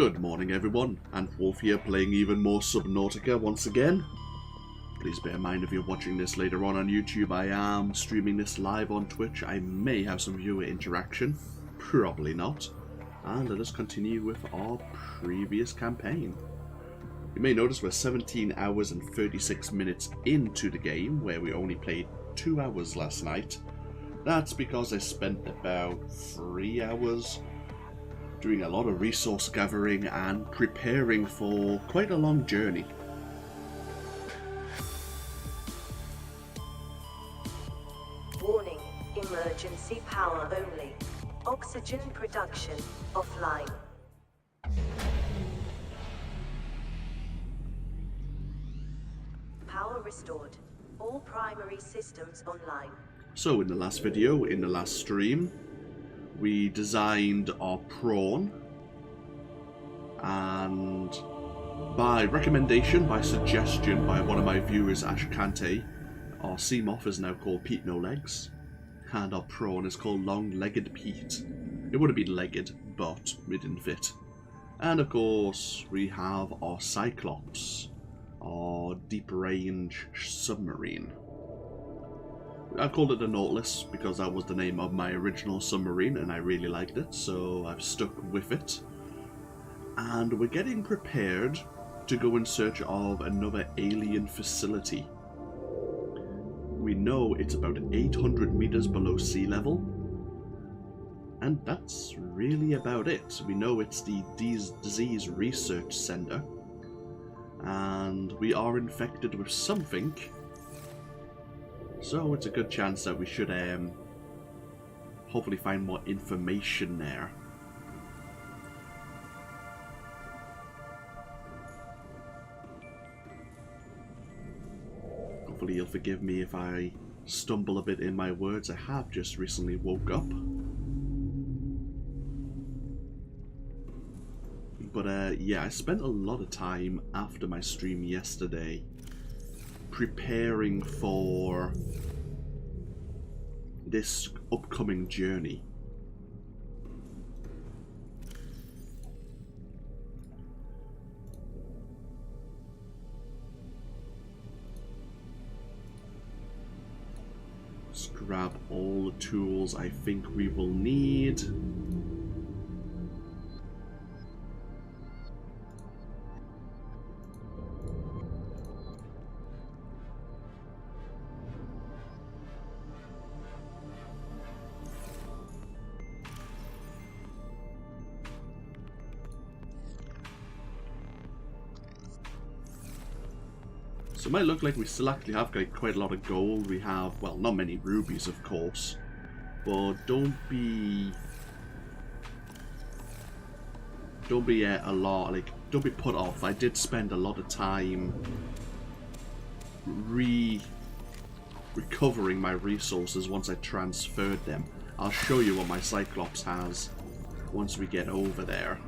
Good morning everyone, AnthWolf here playing even more Subnautica once again. Please bear in mind if you're watching this later on YouTube, I am streaming this live on Twitch. I may have some viewer interaction, probably not. And let us continue with our previous campaign. You may notice we're 17 hours and 36 minutes into the game, where we only played 2 hours last night. That's because I spent about 3 hours doing a lot of resource gathering and preparing for quite a long journey. Warning, emergency power only. Oxygen production offline. Power restored. All primary systems online. So in the last video, in the last stream, we designed our prawn, and by recommendation, by suggestion by one of my viewers, Ashkante, our sea moth is now called Pete No Legs, and our prawn is called Long-Legged Pete. It would have been legged, but it didn't fit. And of course, we have our Cyclops, our deep-range submarine. I called it the Nautilus because that was the name of my original submarine and I really liked it, so I've stuck with it. And we're getting prepared to go in search of another alien facility. We know it's about 800 meters below sea level, and that's really about it. We know it's the Disease Research Center, and we are infected with something. So it's a good chance that we should hopefully find more information there. Hopefully you'll forgive me if I stumble a bit in my words. I have just recently woke up. But yeah, I spent a lot of time after my stream yesterday preparing for this upcoming journey. Let's grab all the tools I think we will need. So it might look like we still actually have quite a lot of gold. We have, well, not many rubies, of course, but don't be don't be put off. I did spend a lot of time recovering my resources once I transferred them. I'll show you what my Cyclops has once we get over there.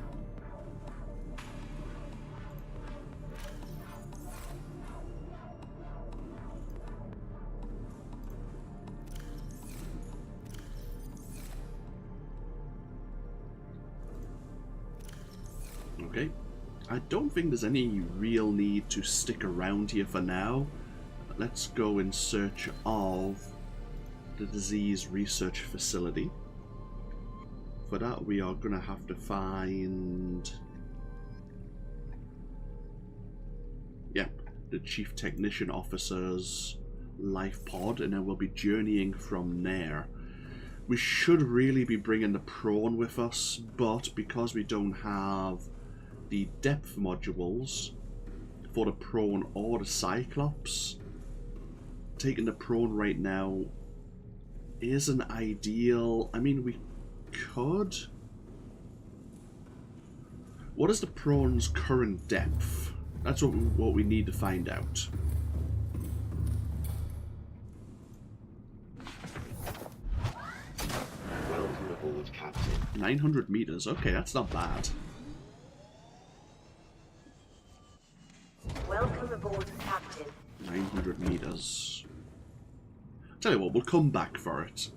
Okay, I don't think there's any real need to stick around here for now. Let's go in search of the Disease Research Facility. For that we are going to have to find, the Chief Technician Officer's life pod, and then we'll be journeying from there. We should really be bringing the prawn with us, but because we don't have the depth modules for the prawn or the Cyclops, taking the prawn right now isn't ideal. I mean, we could. What is the prawn's current depth? That's what we need to find out. Welcome aboard, Captain. 900 meters. Okay, that's not bad. Welcome aboard, Captain. 900 meters. Tell you what, we'll come back for it.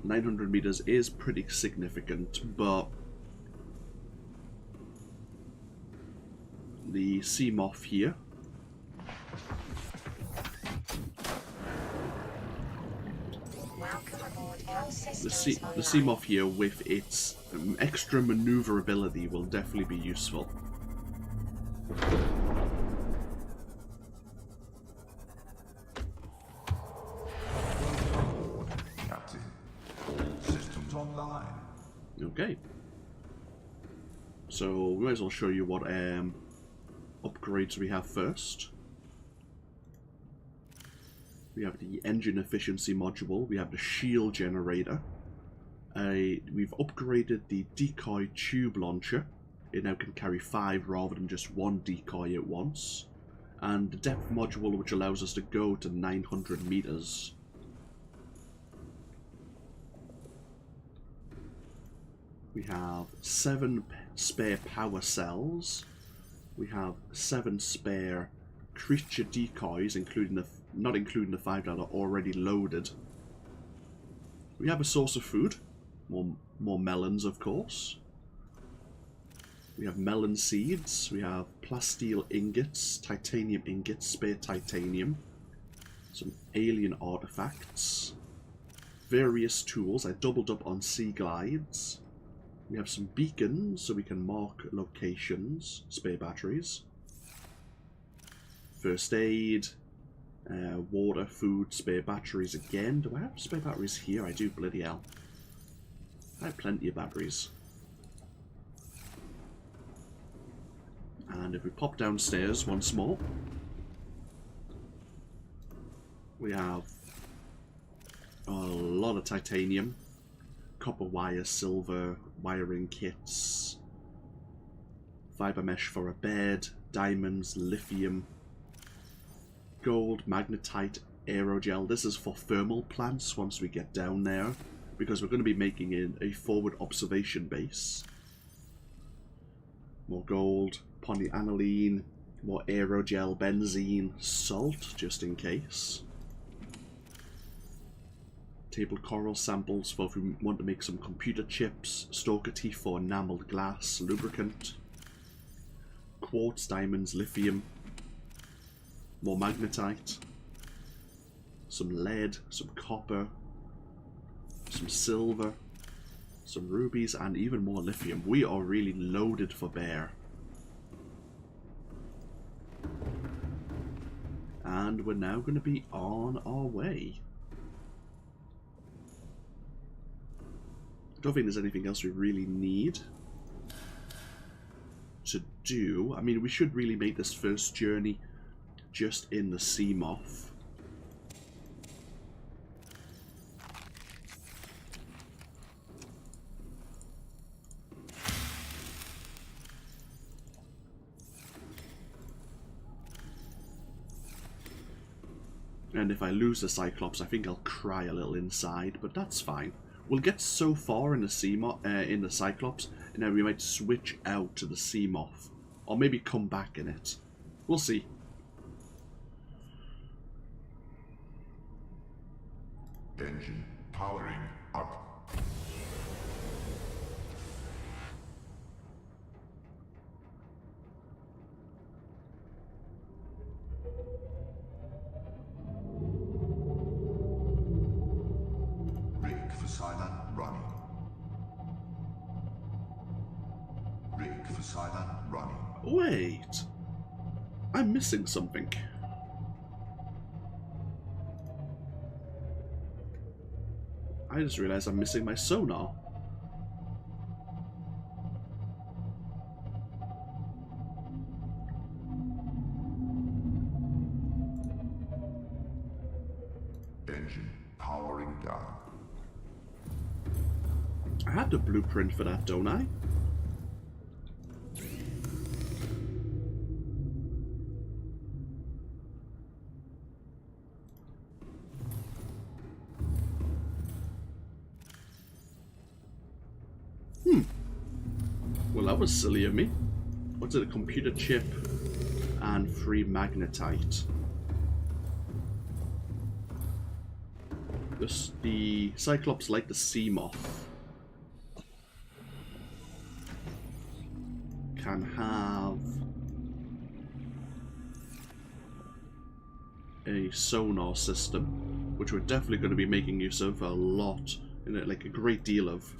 900 meters is pretty significant, but the sea moth here the sea moth here with its extra maneuverability will definitely be useful. Captain, all systems online. Okay. So we might as well show you what upgrades we have first. We have the engine efficiency module, we have the shield generator, we've upgraded the decoy tube launcher. It now can carry 5 rather than just 1 decoy at once. And the depth module, which allows us to go to 900 meters. We have 7 spare power cells. We have 7 spare creature decoys, not including the 5 that are already loaded. We have a source of food, more melons, of course. We have melon seeds. We have plasteel ingots, titanium ingots, spare titanium, some alien artifacts, various tools. I doubled up on sea glides. We have some beacons so we can mark locations, spare batteries, first aid, water, food, spare batteries again. Do I have spare batteries here? I do, bloody hell. I have plenty of batteries. And if we pop downstairs once more, we have a lot of titanium, copper wire, silver, wiring kits, fiber mesh for a bed, diamonds, lithium, gold, magnetite, aerogel. This is for thermal plants once we get down there, because we're going to be making it a forward observation base. More gold, polyaniline, more aerogel, benzene, salt, just in case. Table coral samples for if we want to make some computer chips, stalker teeth for enameled glass, lubricant, quartz, diamonds, lithium, more magnetite, some lead, some copper, some silver, some rubies, and even more lithium. We are really loaded for bear. And we're now going to be on our way. I don't think there's anything else we really need to do. I mean, we should really make this first journey just in the sea moth. And if I lose the Cyclops, I think I'll cry a little inside, but that's fine. We'll get so far in the in the Cyclops, and then we might switch out to the sea moth, or maybe come back in it. We'll see. Engine powering up. Rig for silent running. Rig for silent running. Wait, I'm missing something. I just realized I'm missing my sonar. Engine powering down. I had the blueprint for that, don't I? Well, that was silly of me. What's it? A computer chip and free magnetite. The Cyclops like the sea moth can have a sonar system, which we're definitely going to be making use of a lot, like a great deal of.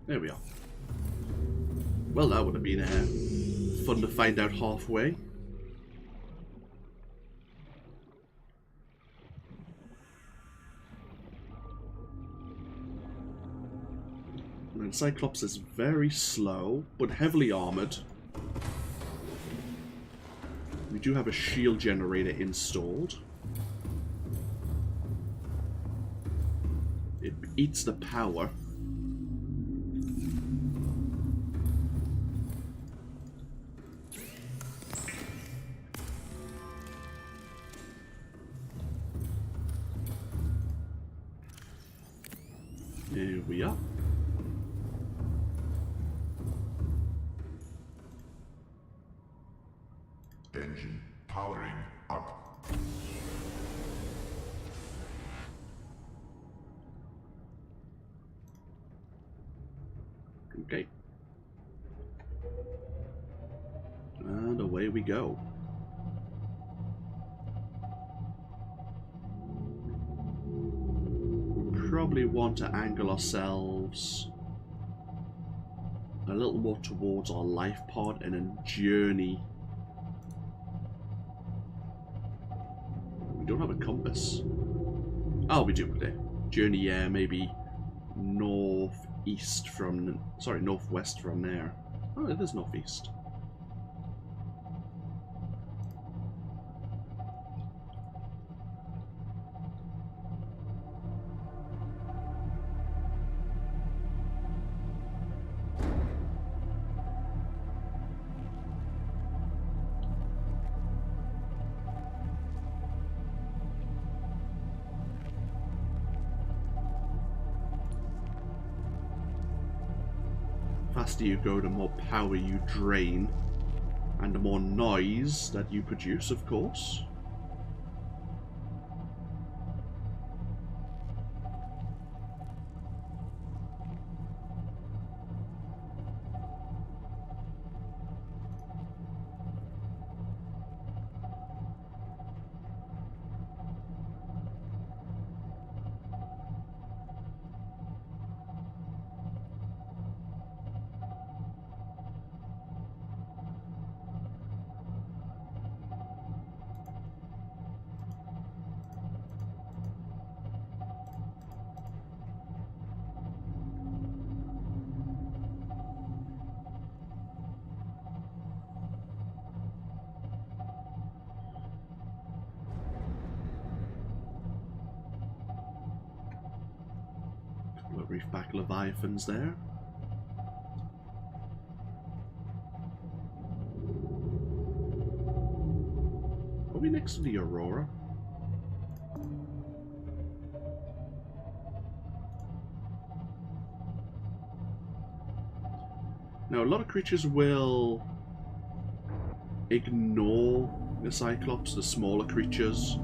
There we are. Well, that would have been fun to find out halfway. And Cyclops is very slow, but heavily armoured. We do have a shield generator installed. It eats the power. There we are. Engine powering up. Okay. And away we go. Probably want to angle ourselves a little more towards our life pod and then journey. We don't have a compass. Oh, we do. There. Journey, yeah, maybe northeast from... Sorry, northwest from there. Oh, it is northeast. Faster you go, the more power you drain, and the more noise that you produce, of course. Couple of reefback leviathans there. Are we next to the Aurora? Now, a lot of creatures will ignore the Cyclops, the smaller creatures.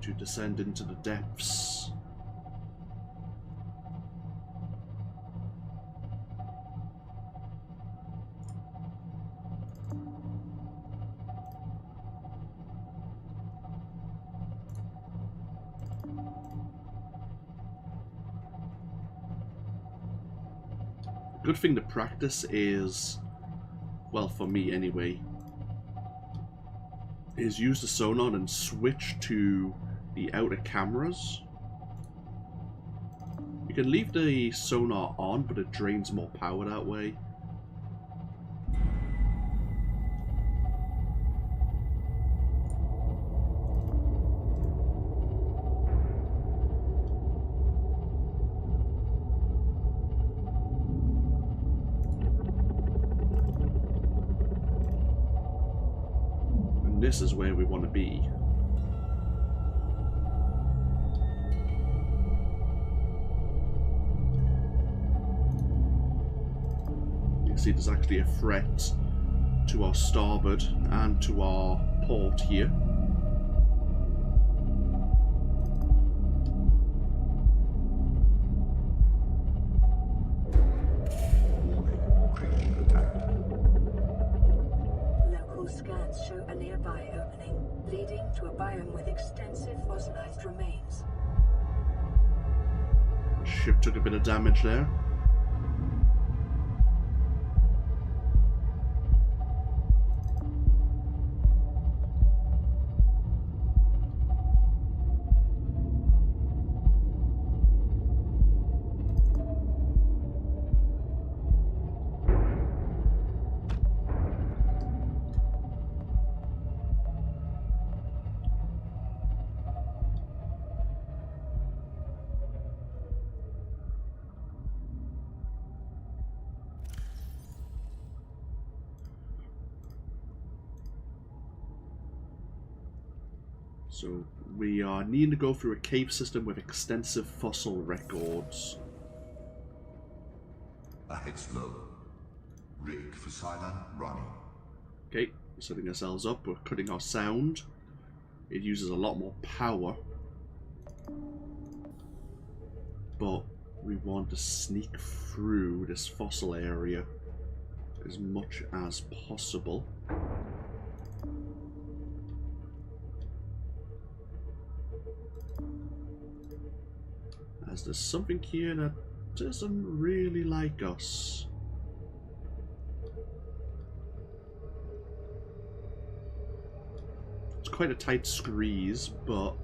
to descend into the depths. Good thing to practice is, well, for me anyway, is use the sonar and switch to the outer cameras. You can leave the sonar on, but it drains more power that way. This is where we want to be. You see there's actually a threat to our starboard and to our port here. Warning, creature attack. Local scans show a nearby opening, leading to a biome with extensive fossilized remains. Ship took a bit of damage there. So we are needing to go through a cave system with extensive fossil records. Ahead slow. Rig for silent running. Okay, setting ourselves up, we're cutting our sound. It uses a lot more power. But we want to sneak through this fossil area as much as possible. As there's something here that doesn't really like us. It's quite a tight squeeze, but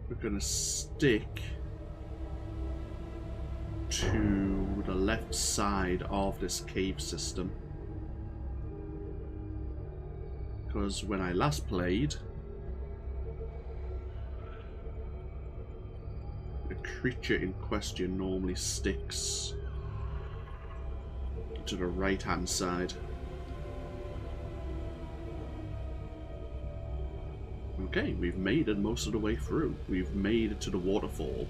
we're gonna stick to the left side of this cave system. Because when I last played, the creature in question normally sticks to the right hand side. Okay, we've made it most of the way through. We've made it to the waterfall.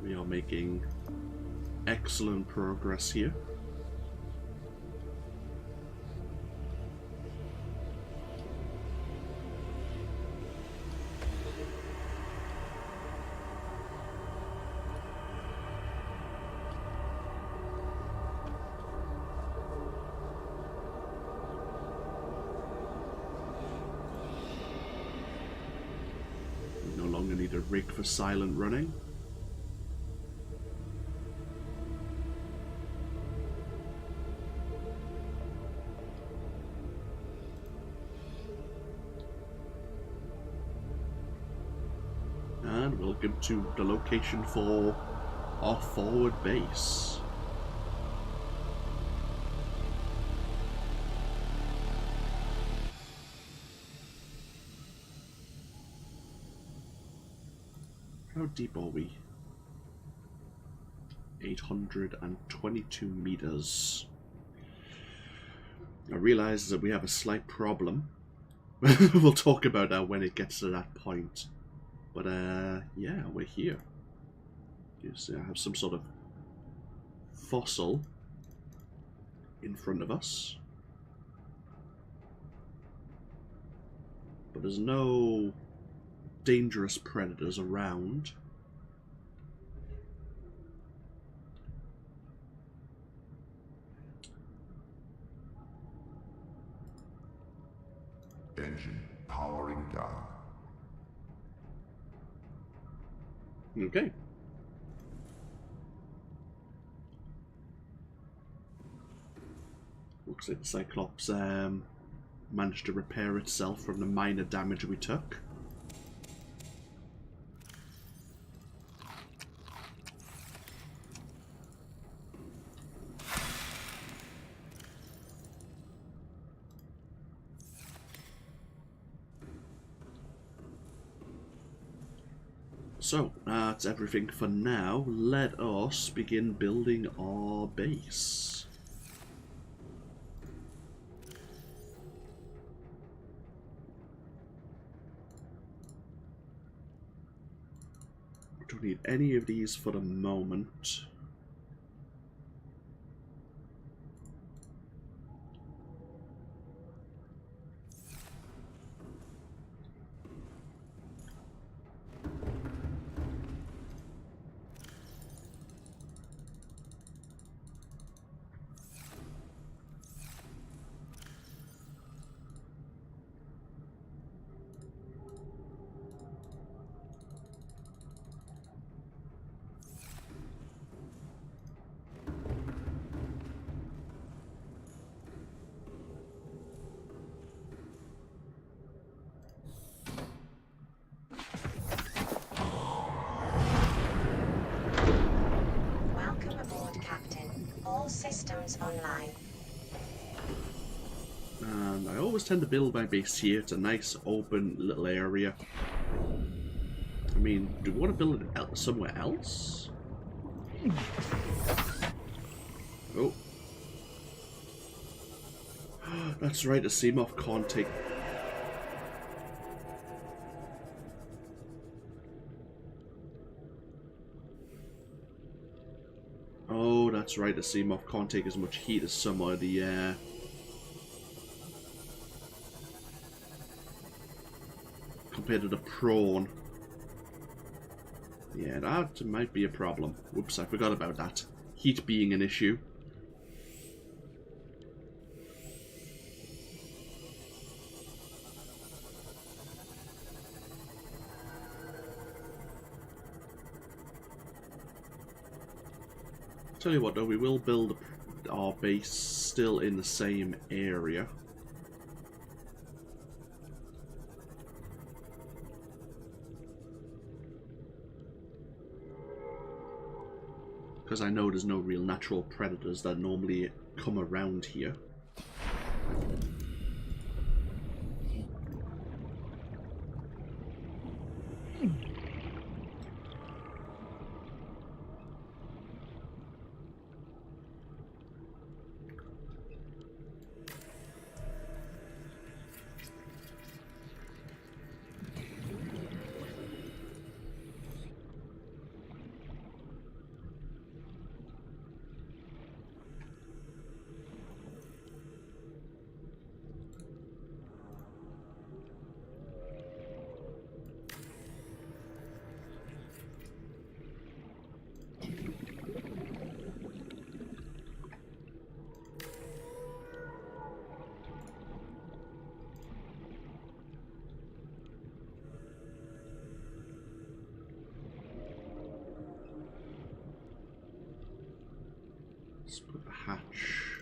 We are making excellent progress here. We no longer need a rig for silent running. And welcome to the location for our forward base. How deep are we? 822 meters. I realise that we have a slight problem. We'll talk about that when it gets to that point. But yeah, we're here. You see, I have some sort of fossil in front of us. But there's no dangerous predators around. Engine powering down. Okay. Looks like the Cyclops managed to repair itself from the minor damage we took. So, that's everything for now. Let us begin building our base. We don't need any of these for the moment. Welcome aboard, Captain. All systems online. And I always tend to build my base here. It's a nice open little area. I mean, do we want to build it somewhere else? Oh. That's right, a Seamoth can't take... Oh, that's right, a Seamoth can't take as much heat as some of the... compared to the prawn. Yeah, that might be a problem. Whoops, I forgot about that. Heat being an issue. Tell you what though, we will build our base still in the same area. Because I know there's no real natural predators that normally come around here. Let's put the hatch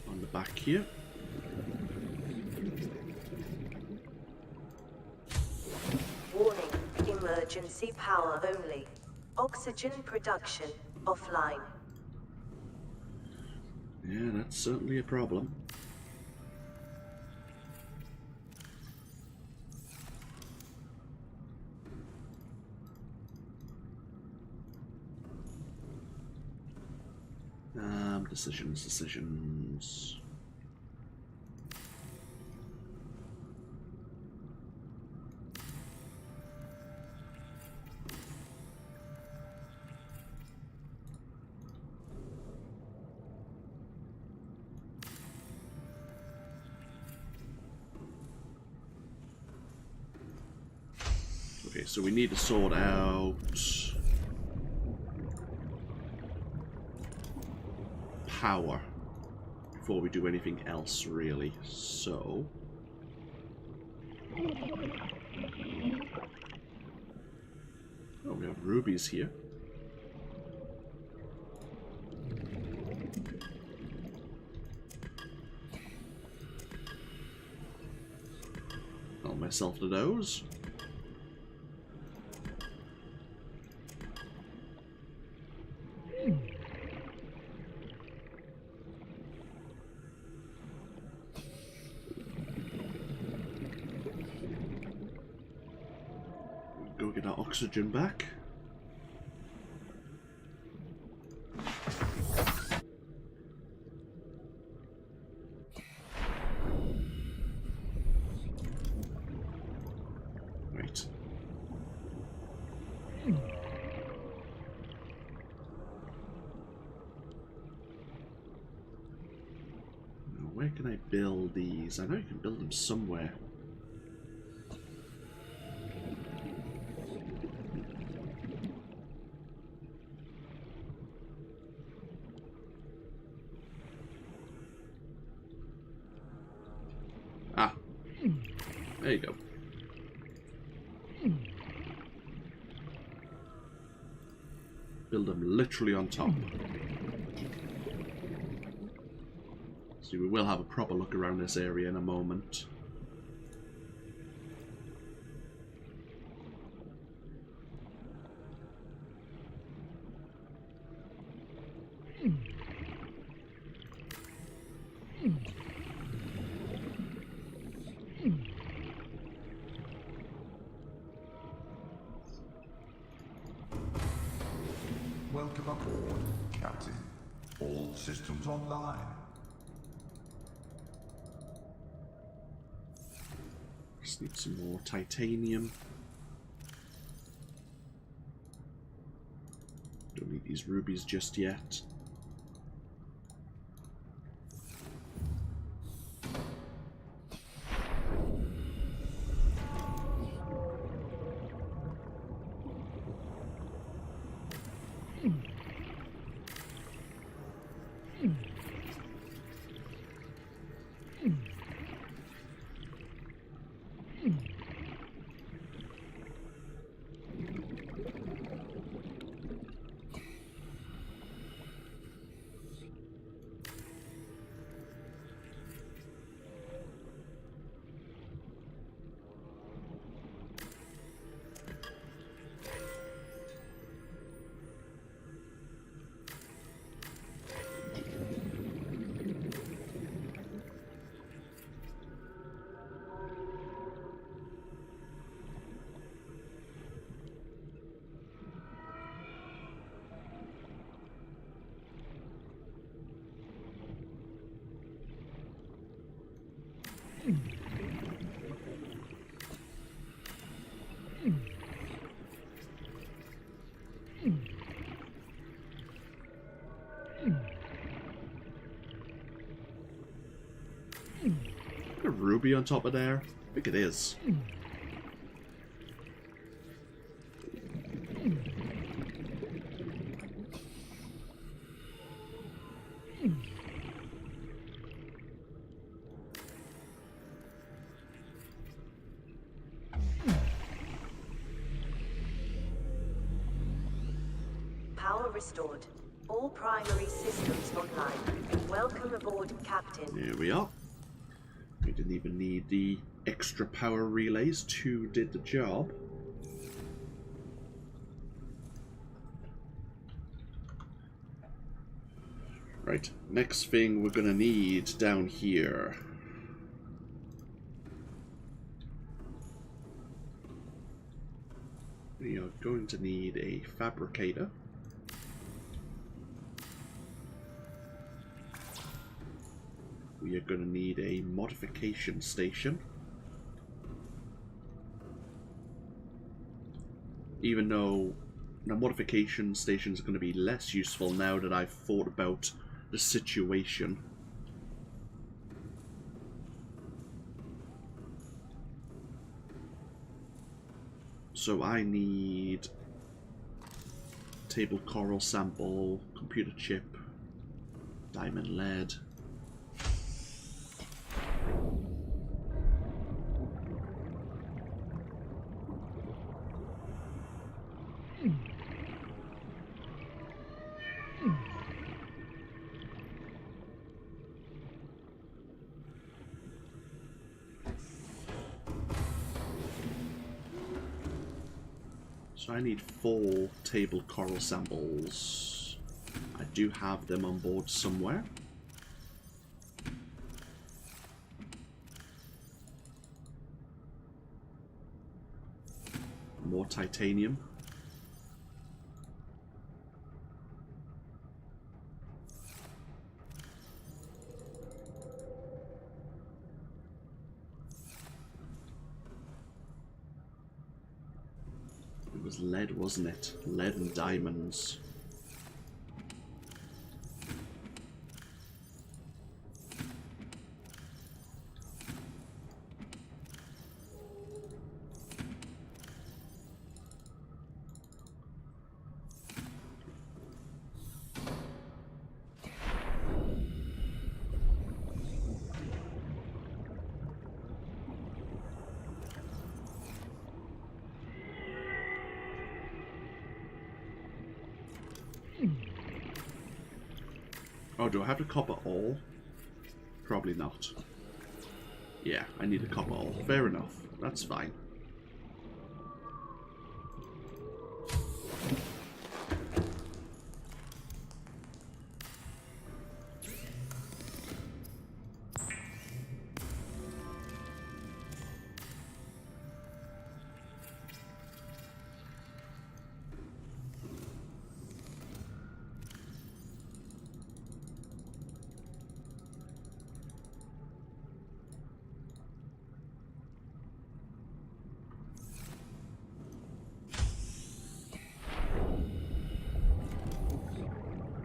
on the back here. Warning, emergency power only. Oxygen production offline. Yeah, that's certainly a problem. Decisions. Okay, so we need to sort out power before we do anything else, really. So oh, we have rubies here. Help myself to those. Go get our oxygen back. Right. Now, where can I build these? I know you can build them somewhere. There you go. Build them literally on top. So we will have a proper look around this area in a moment. Welcome aboard, Captain. All systems online. Just need some more titanium. Don't need these rubies just yet. A ruby on top of there? I think it is. Power restored. All primary systems online. Welcome aboard, Captain. Here we are. We didn't even need the extra power relays. 2 did the job. Right, next thing we're gonna need down here. We are going to need a fabricator. We are going to need a modification station. Even though the modification station is going to be less useful now that I've thought about the situation. So I need table coral sample, computer chip, diamond lead. So I need 4 table coral samples. I do have them on board somewhere. More titanium. It was lead, wasn't it? Lead and diamonds. Oh, do I have to copper all? Probably not. Yeah, I need a copper all. Fair enough. That's fine.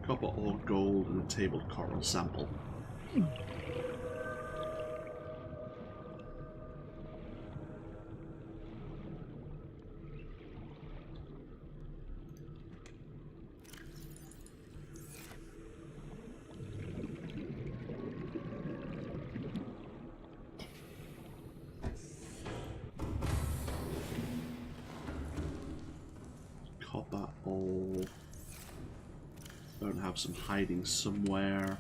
Copper ore, gold, and a table coral sample. Copper ore. Don't have some hiding somewhere.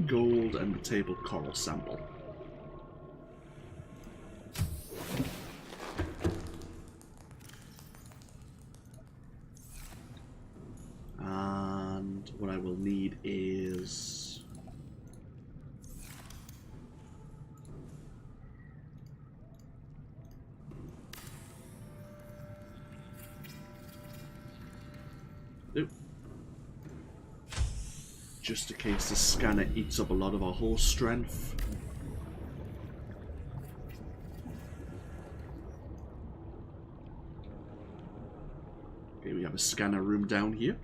Gold and the table coral sample. And what I will need is just in case the scanner eats up a lot of our whole strength. Okay, we have a scanner room down here.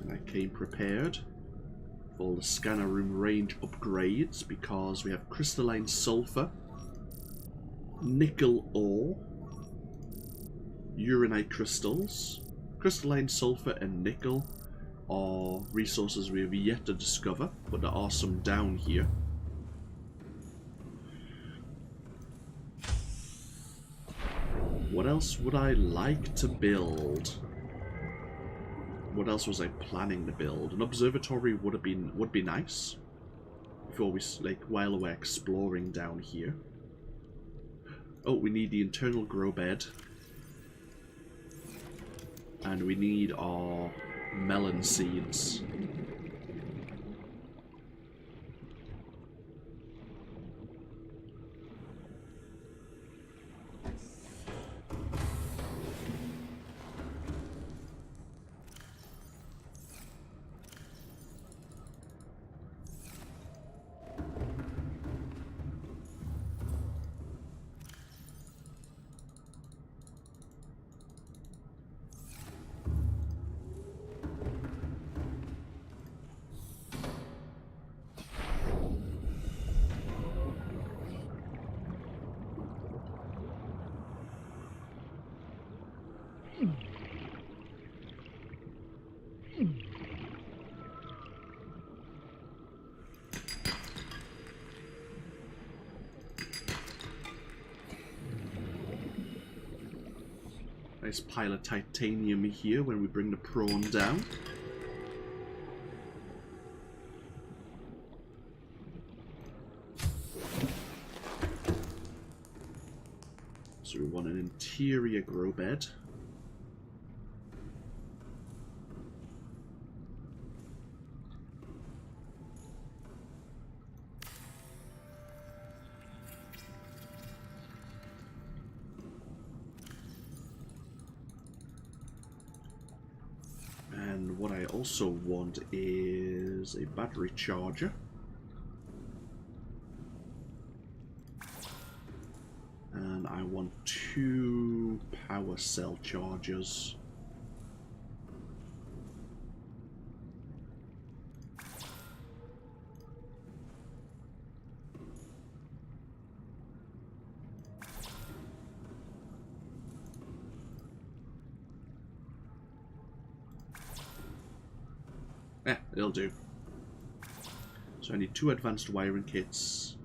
And I came prepared for all the scanner room range upgrades because we have crystalline sulfur, nickel ore, uranite crystals. Crystalline sulfur and nickel are resources we have yet to discover, but there are some down here. What else would I like to build? What else was I planning to build? An observatory would be nice. Before we while we're exploring down here. Oh, we need the internal grow bed. And we need our melon seeds. Nice pile of titanium here when we bring the prawn down. So we want an interior grow bed. And what I also want is a battery charger. And I want 2 power cell chargers. Yeah, it'll do. So I need 2 advanced wiring kits,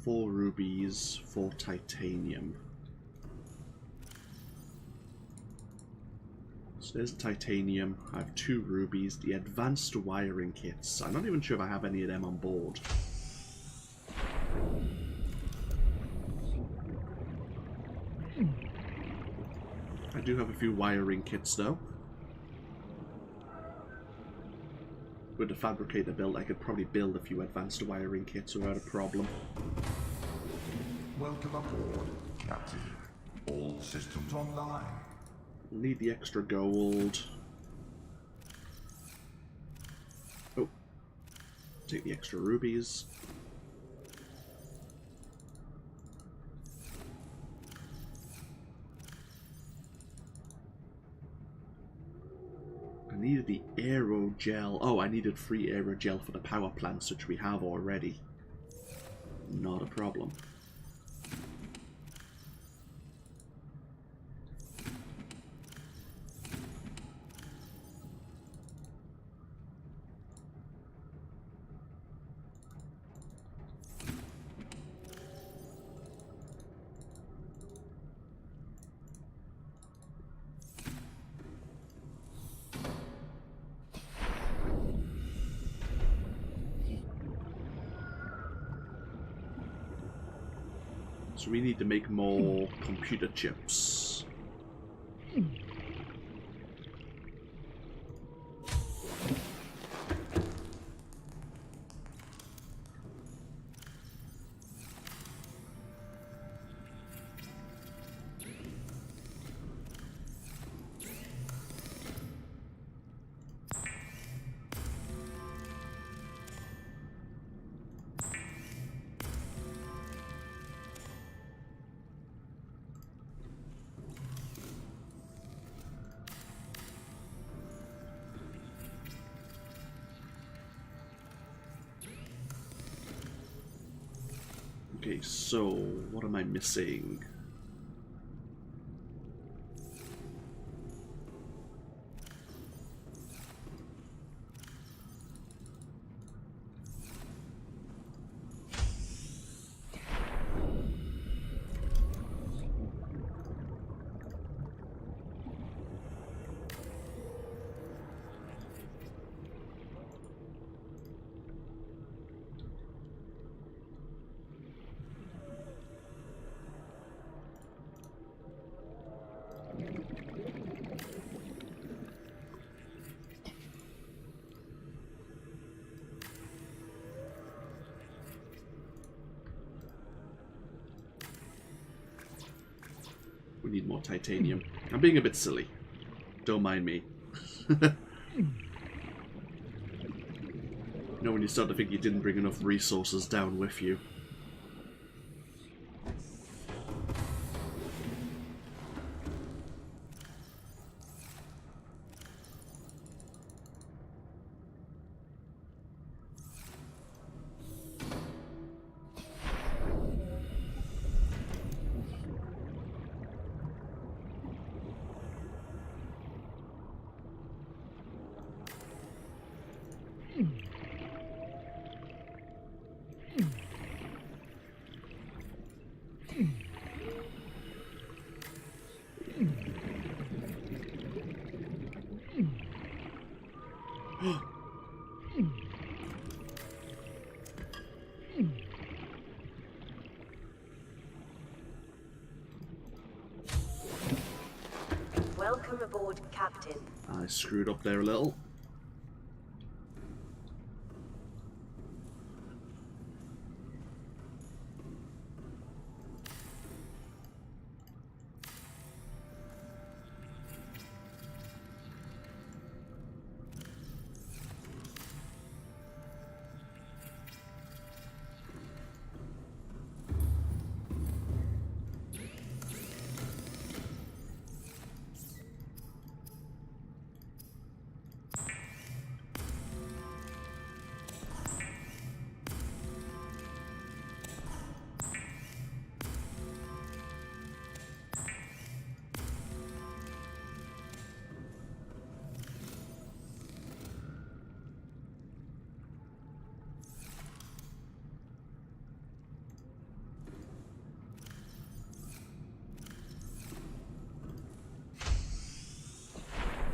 4 rubies, 4 titanium. So there's titanium, I have 2 rubies, the advanced wiring kits. I'm not even sure if I have any of them on board. I do have a few wiring kits though. With the fabricator build, I could probably build a few advanced wiring kits without a problem. Welcome aboard, Captain. All systems online. Need the extra gold. Oh. Take the extra rubies. I needed the aerogel. Oh, I needed free aerogel for the power plants, which we have already. Not a problem. So we need to make more computer chips. Okay, so what am I missing? We need more titanium. I'm being a bit silly. Don't mind me. You know when you start to think you didn't bring enough resources down with you. Welcome aboard, Captain. I screwed up there a little.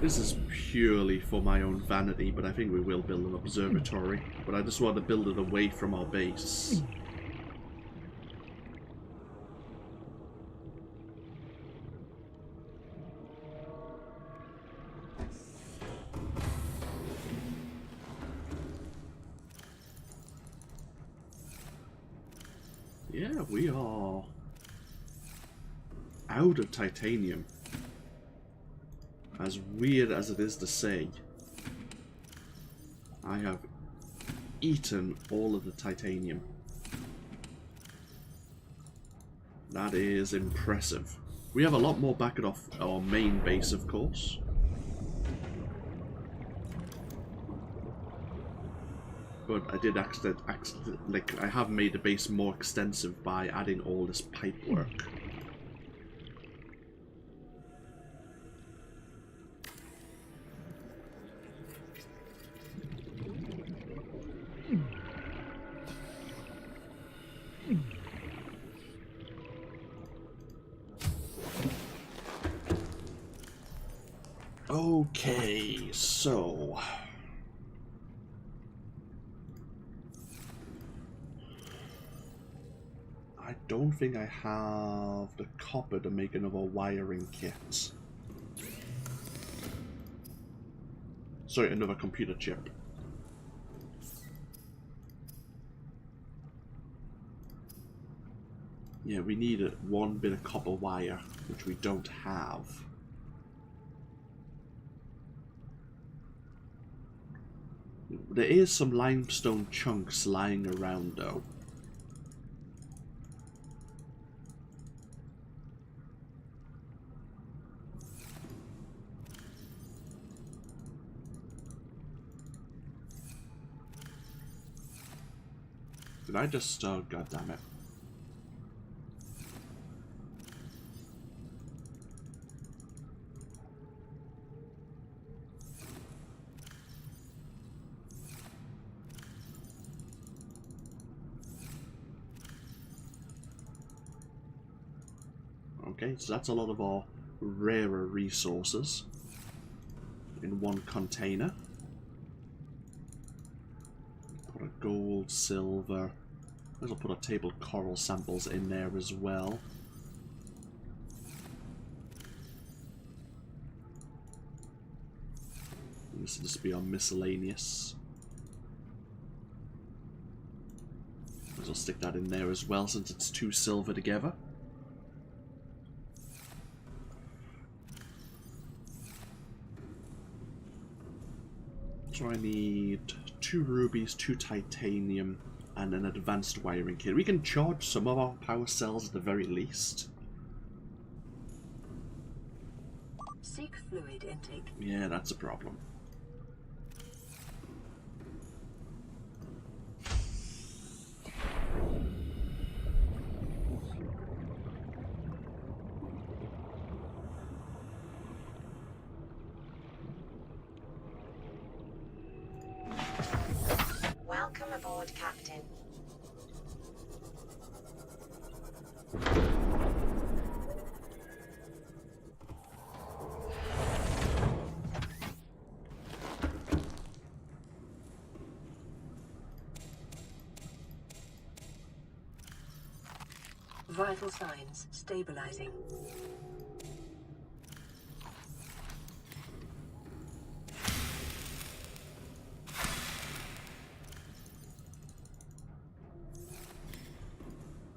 This is purely for my own vanity, but I think we will build an observatory. But I just want to build it away from our base. Yeah, we are out of titanium. As weird as it is to say, I have eaten all of the titanium. That is impressive. We have a lot more back at our main base, of course. But I did like I have made the base more extensive by adding all this pipe work. Okay, so I don't think I have the copper to make another wiring kit. Sorry, another computer chip. Yeah, we need one bit of copper wire, which we don't have. There is some limestone chunks lying around though. Did I just, oh god damn it. Okay, so that's a lot of our rarer resources in one container. Put a gold, silver. I'll put a table of coral samples in there as well. This will just be our miscellaneous. I'll stick that in there as well since it's two silver together. So I need 2 rubies, 2 titanium, and an advanced wiring kit. We can charge some of our power cells at the very least. Seek fluid intake. Yeah, that's a problem. Welcome aboard, Captain. Vital signs stabilizing.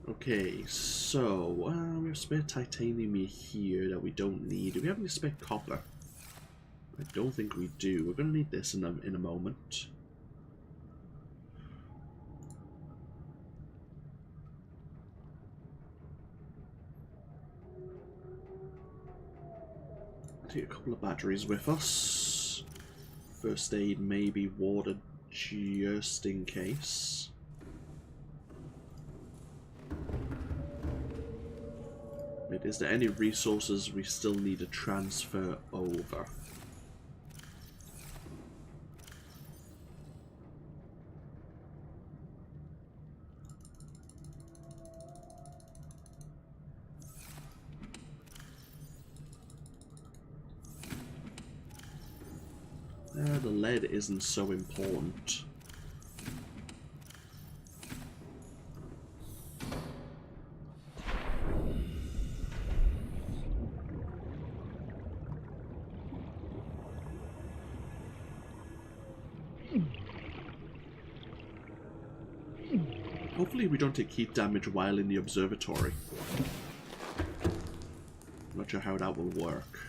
Okay, so we have spare titanium here that we don't need. Do we have any spare copper? I don't think we do. We're going to need this in a moment. Take a couple of batteries with us. First aid, maybe water, just in case. Wait, is there any resources we still need to transfer over? The lead isn't so important. Hopefully we don't take heat damage while in the observatory. Not sure how that will work.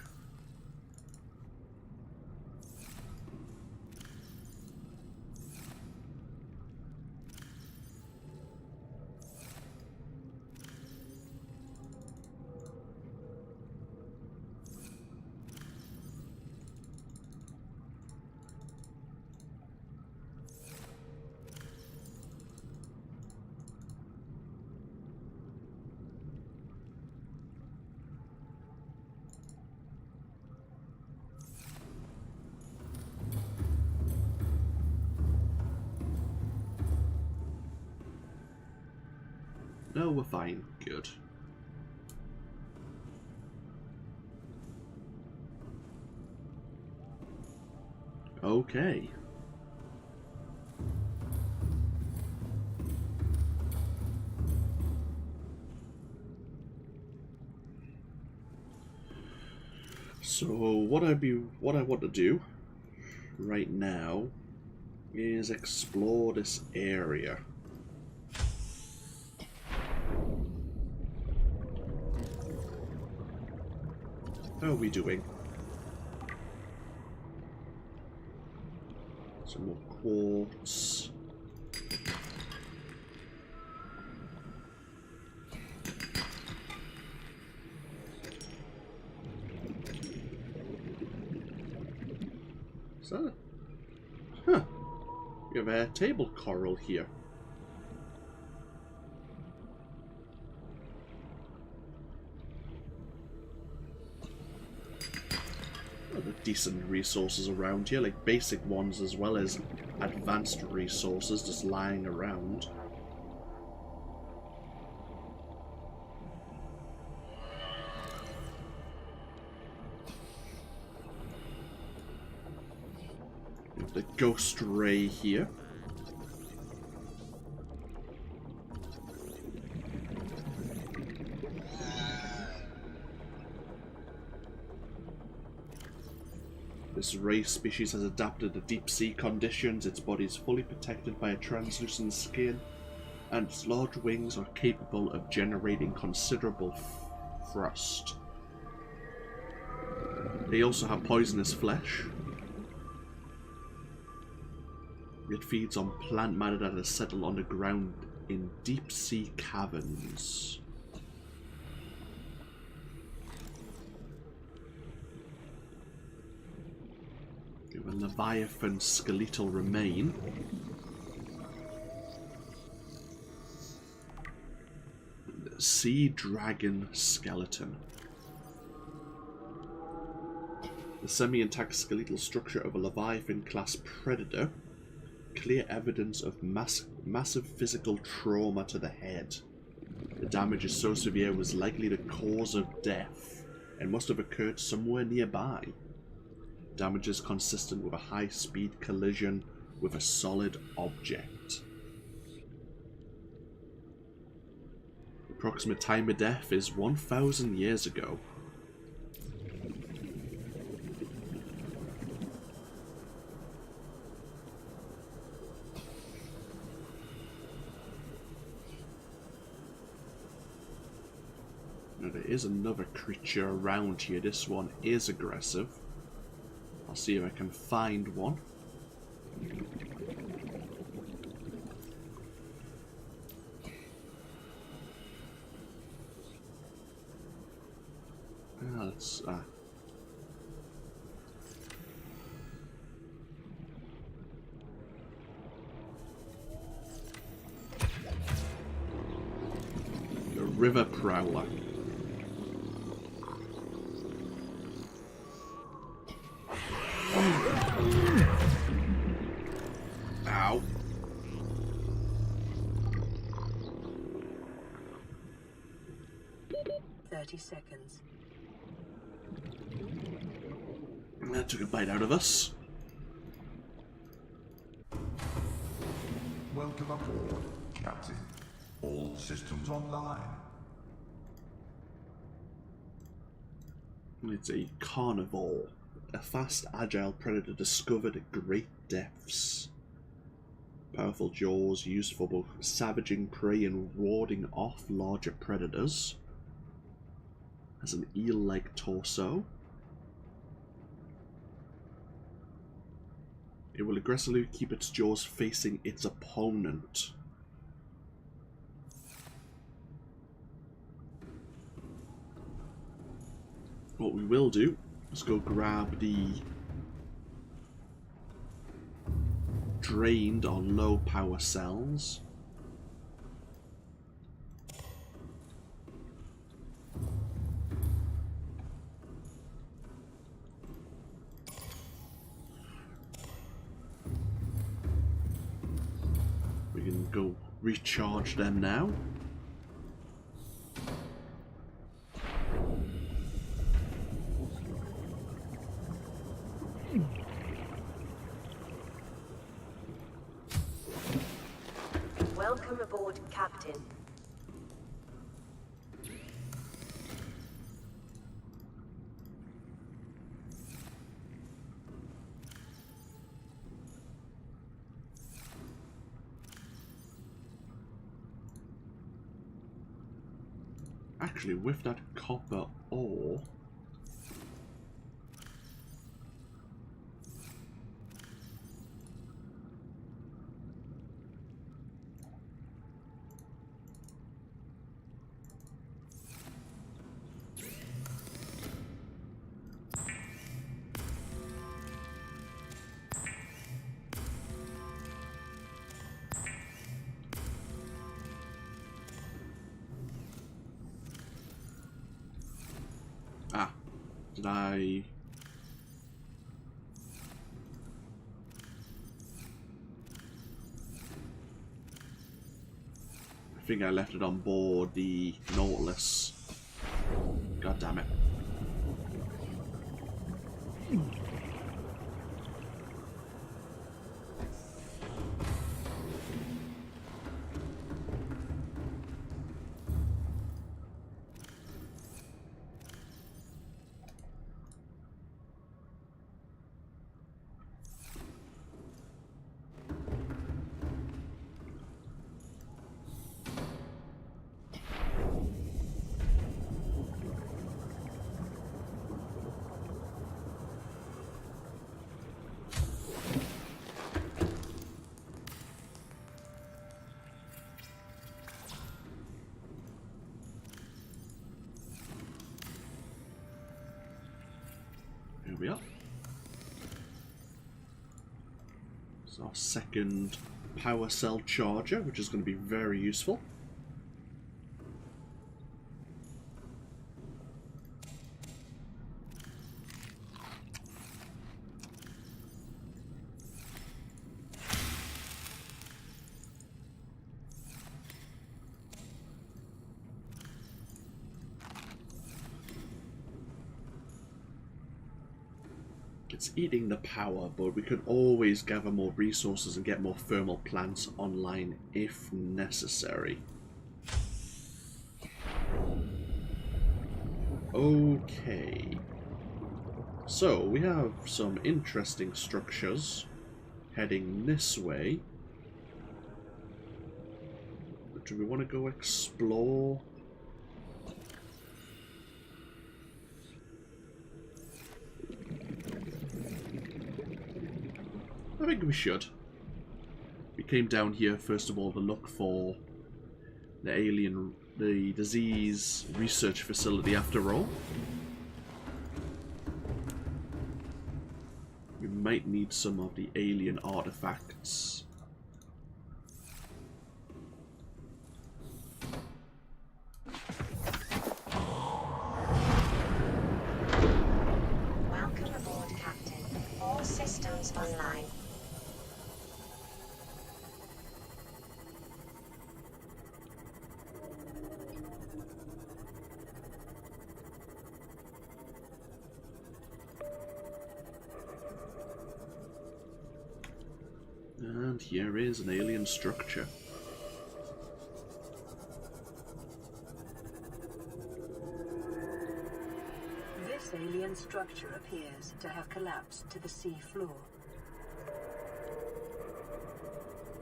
No, we're fine. Good. Okay. So what I want to do right now is explore this area. How are we doing? Some more quartz. Is that a... Huh. We have a table coral here. Decent resources around here, like basic ones as well as advanced resources just lying around. We have the ghost ray here. This ray species has adapted to deep sea conditions. Its body is fully protected by a translucent skin, and its large wings are capable of generating considerable thrust. They also have poisonous flesh. It feeds on plant matter that has settled underground in deep sea caverns. A Leviathan skeletal remain. Sea dragon skeleton. The semi-intact skeletal structure of a Leviathan class predator. Clear evidence of massive physical trauma to the head. The damage is so severe it was likely the cause of death and must have occurred somewhere nearby. Damage is consistent with a high-speed collision with a solid object. Approximate time of death is 1,000 years ago. Now there is another creature around here. This one is aggressive. I'll see if I can find one. Let's the river prowler. Ow. 30 seconds. That took a bite out of us. Welcome aboard, Captain. All systems online. It's a carnivore. A fast, agile predator discovered at great depths. Powerful jaws used for both savaging prey and warding off larger predators. Has an eel-like torso. It will aggressively keep its jaws facing its opponent. What we will do is go grab the drained or low power cells. We can go recharge them now. Welcome aboard, Captain. Actually, with that copper ore, did I... I think I left it on board the Nautilus. God damn it. Here we are. So our second power cell charger, which is going to be very useful. It's eating the power, but we could always gather more resources and get more thermal plants online if necessary. Okay. So, we have some interesting structures heading this way. Do we want to go explore? I think we should. We came down here first of all to look for the disease research facility after all. We might need some of the alien artifacts. Welcome aboard, Captain. All systems online. And here is an alien structure. This alien structure appears to have collapsed to the sea floor.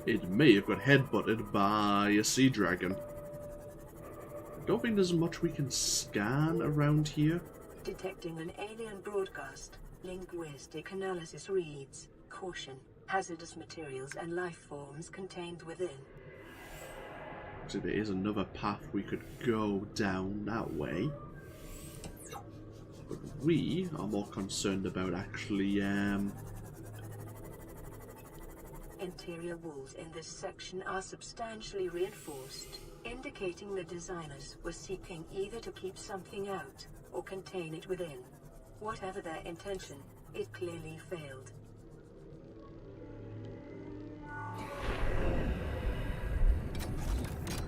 It may have got headbutted by a sea dragon. I don't think there's much we can scan around here. Detecting an alien broadcast. Linguistic analysis reads, caution, hazardous materials and life forms contained within. So there is another path we could go down that way. But we are more concerned about actually, Interior walls in this section are substantially reinforced, indicating the designers were seeking either to keep something out or contain it within. Whatever their intention, it clearly failed.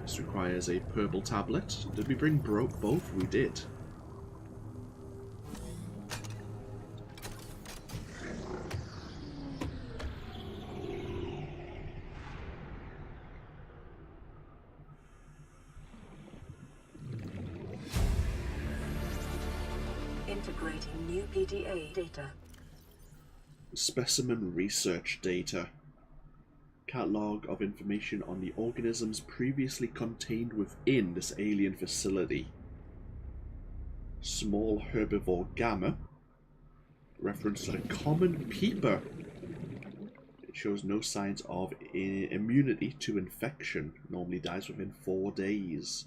This requires a purple tablet. Did we bring both? We did. Integrating new PDA data. Specimen research data. Catalog of information on the organisms previously contained within this alien facility. Small herbivore gamma. Reference to the common peeper. It shows no signs of immunity to infection. Normally dies within 4 days.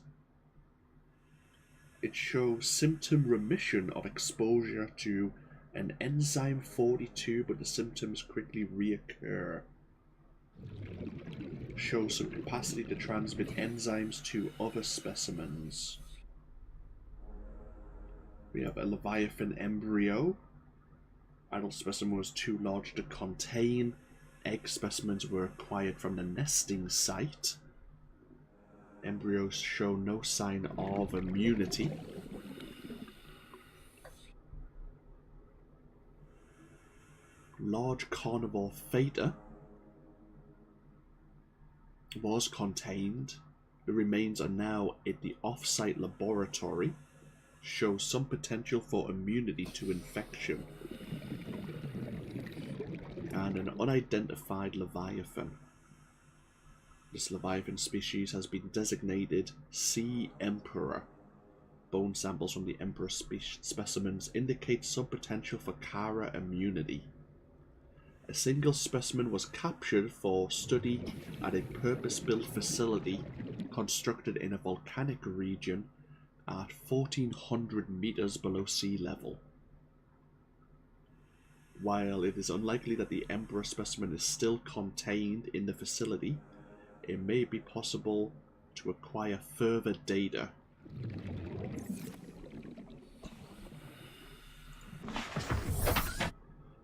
It shows symptom remission of exposure to an enzyme 42, but the symptoms quickly reoccur. Shows some capacity to transmit enzymes to other specimens. We have a Leviathan embryo. Adult specimen was too large to contain. Egg specimens were acquired from the nesting site. Embryos show no sign of immunity. Large carnivore theta was contained. The remains are now at the off-site laboratory. Show some potential for immunity to infection. And an unidentified Leviathan. This Leviathan species has been designated Sea Emperor. Bone samples from the Emperor specimens indicate some potential for Kara immunity. A single specimen was captured for study at a purpose-built facility constructed in a volcanic region at 1400 meters below sea level. While it is unlikely that the Emperor specimen is still contained in the facility, it may be possible to acquire further data.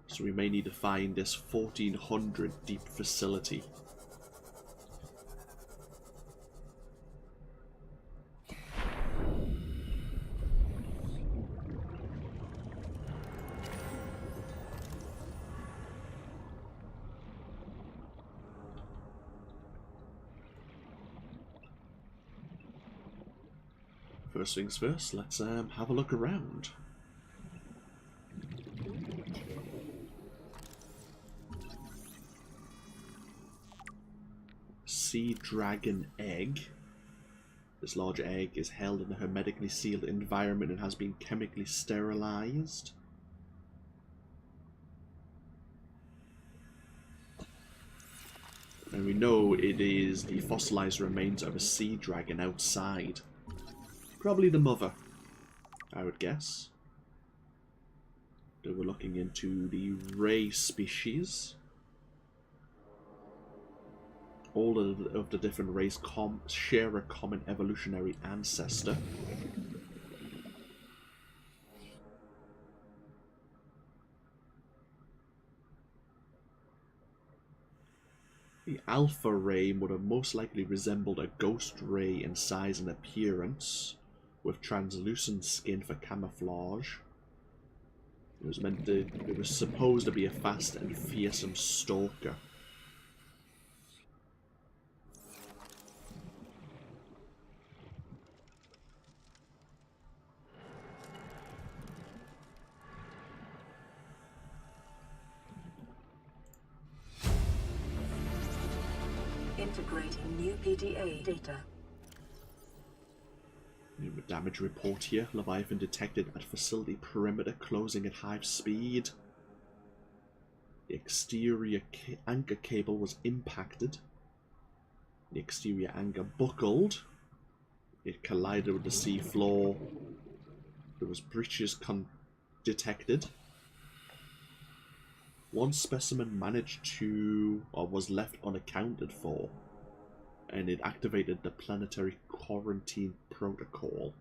So we may need to find this 1400 deep facility. First things first, let's have a look around. Sea dragon egg. This large egg is held in a hermetically sealed environment and has been chemically sterilized. And we know it is the fossilized remains of a sea dragon outside. Probably the mother, I would guess. So we're looking into the ray species. All of the different rays share a common evolutionary ancestor. The alpha ray would have most likely resembled a ghost ray in size and appearance, with translucent skin for camouflage. It was supposed to be a fast and fearsome stalker. Integrating new PDA data. New damage report here. Leviathan detected at facility perimeter, closing at high speed. The exterior anchor cable was impacted. The exterior anchor buckled. It collided with the sea floor. There was breaches detected. One specimen managed to, or was left unaccounted for, and it activated the planetary quarantine protocol.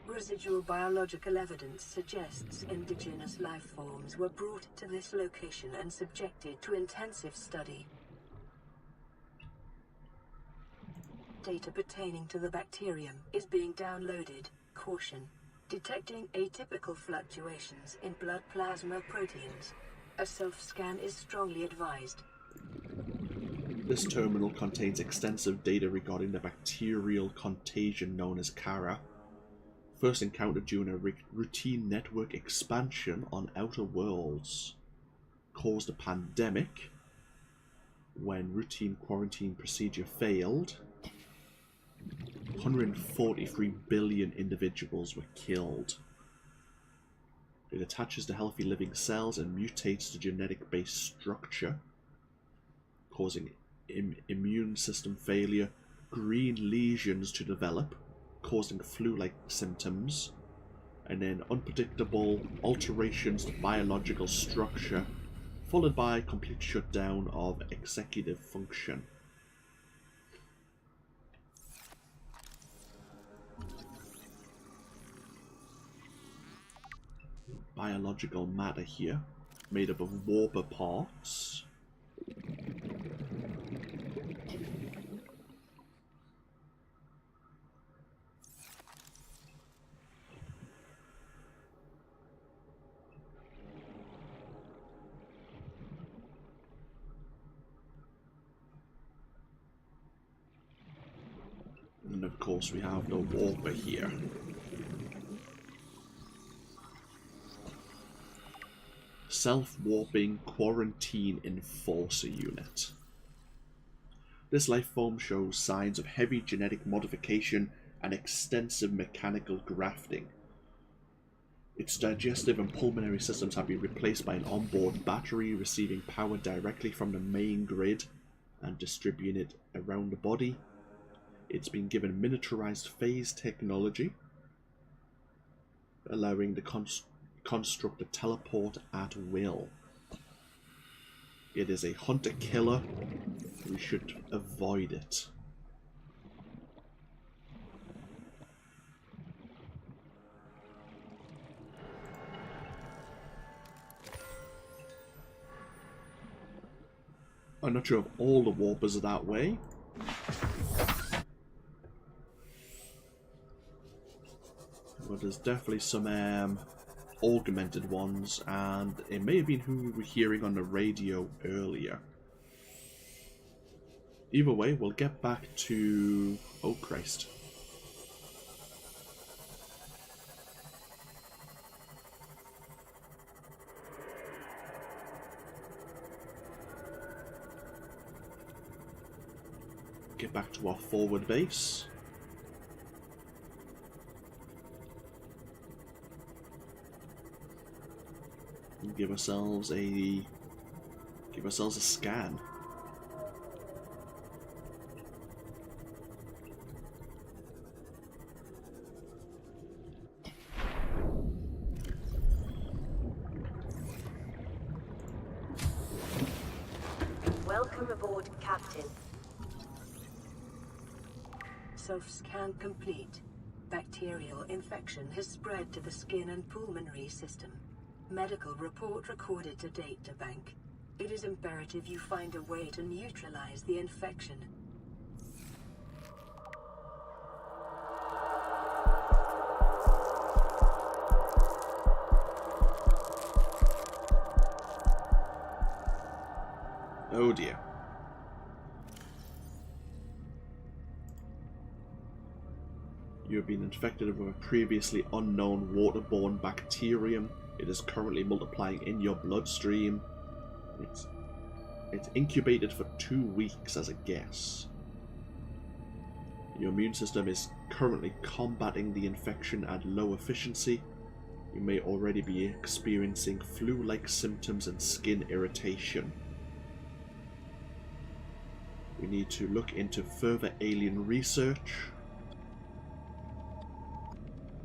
Residual biological evidence suggests indigenous life forms were brought to this location and subjected to intensive study. Data pertaining to the bacterium is being downloaded. Caution. Detecting atypical fluctuations in blood plasma proteins. A self-scan is strongly advised. This terminal contains extensive data regarding the bacterial contagion known as Kara, first encountered during a routine network expansion on Outer Worlds, caused a pandemic when routine quarantine procedure failed. 143 billion individuals were killed. It attaches to healthy living cells and mutates the genetic-based structure, causing immune system failure, green lesions to develop, causing flu-like symptoms, and then unpredictable alterations to biological structure, followed by complete shutdown of executive function. Biological matter here, made up of warper parts. And of course we have the warper here. Self-warping quarantine enforcer unit. This life form shows signs of heavy genetic modification and extensive mechanical grafting. Its digestive and pulmonary systems have been replaced by an onboard battery, receiving power directly from the main grid and distributing it around the body. It's been given miniaturized phase technology, allowing the construct to teleport at will. It is a hunter-killer. We should avoid it. I'm not sure if all the warpers are that way. But there's definitely some augmented ones, and it may have been who we were hearing on the radio earlier. Either way, we'll get back to... Oh, Christ. Get back to our forward base. And give ourselves a scan. Welcome aboard, Captain. Self-scan complete. Bacterial infection has spread to the skin and pulmonary system. Medical report recorded to databank. It is imperative you find a way to neutralize the infection. Oh dear. You have been infected with a previously unknown waterborne bacterium. It is currently multiplying in your bloodstream. It's incubated for 2 weeks as a guess. Your immune system is currently combating the infection at low efficiency. You may already be experiencing flu-like symptoms and skin irritation. We need to look into further alien research.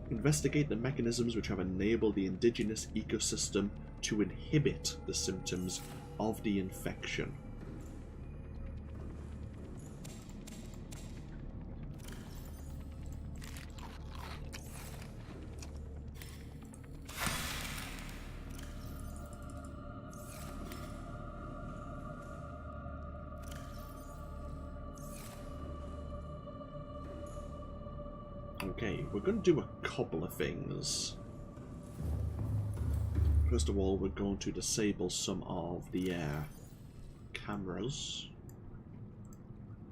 Investigate the mechanisms which have enabled the indigenous ecosystem to inhibit the symptoms of the infection. Okay, we're going to do a couple of things. First of all, we're going to disable some of the cameras.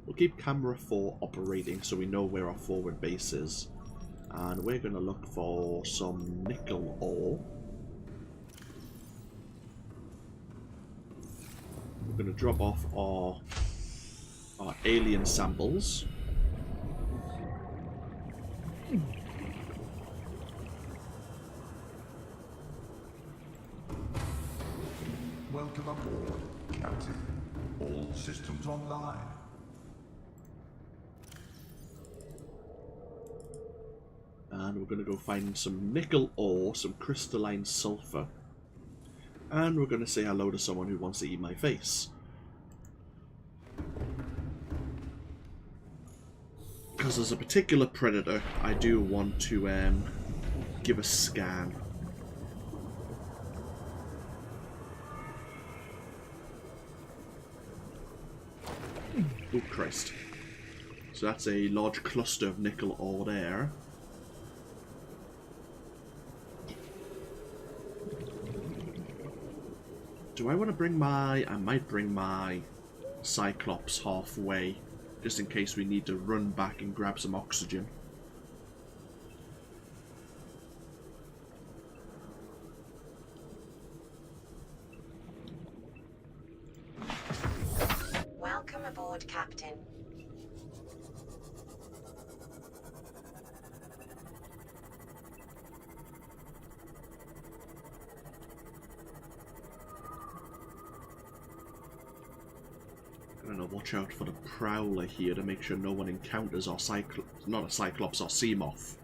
We'll keep camera 4 operating so we know where our forward base is. And we're going to look for some nickel ore. We're going to drop off our alien samples. Welcome aboard, Captain. All systems online. And we're going to go find some nickel ore, some crystalline sulfur. And we're going to say hello to someone who wants to eat my face. Because there's a particular predator I do want to give a scan. Oh Christ. So that's a large cluster of nickel ore there. Do I want to bring my... I might bring my Cyclops halfway, just in case we need to run back and grab some oxygen. Welcome aboard, Captain. Gonna watch out for the Prowler here to make sure no one encounters our not a Cyclops, our Seamoth.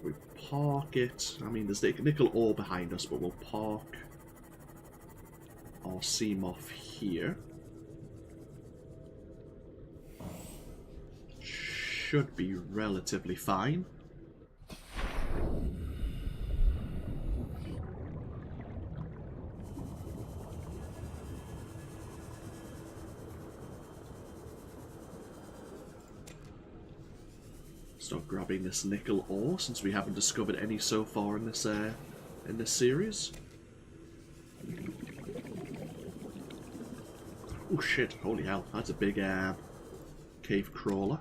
We park it. I mean, there's the nickel ore behind us, but we'll park our Seamoth here. Should be relatively fine. Start grabbing this nickel ore since we haven't discovered any so far in this series. Oh shit! Holy hell! That's a big cave crawler.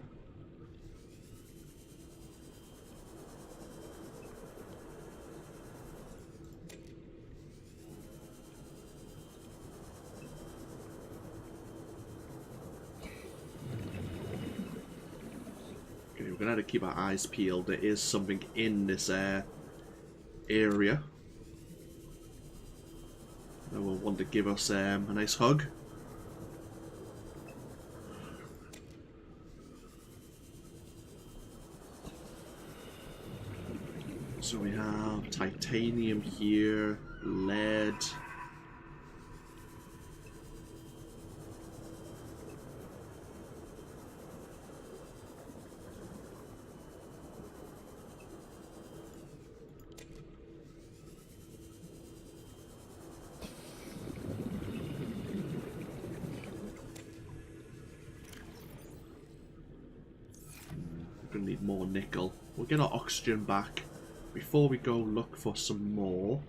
We're gonna have to keep our eyes peeled. There is something in this area that will want to give us a nice hug. So we have titanium here, lead. Gonna need more nickel. We'll get our oxygen back. Before we go look for some more,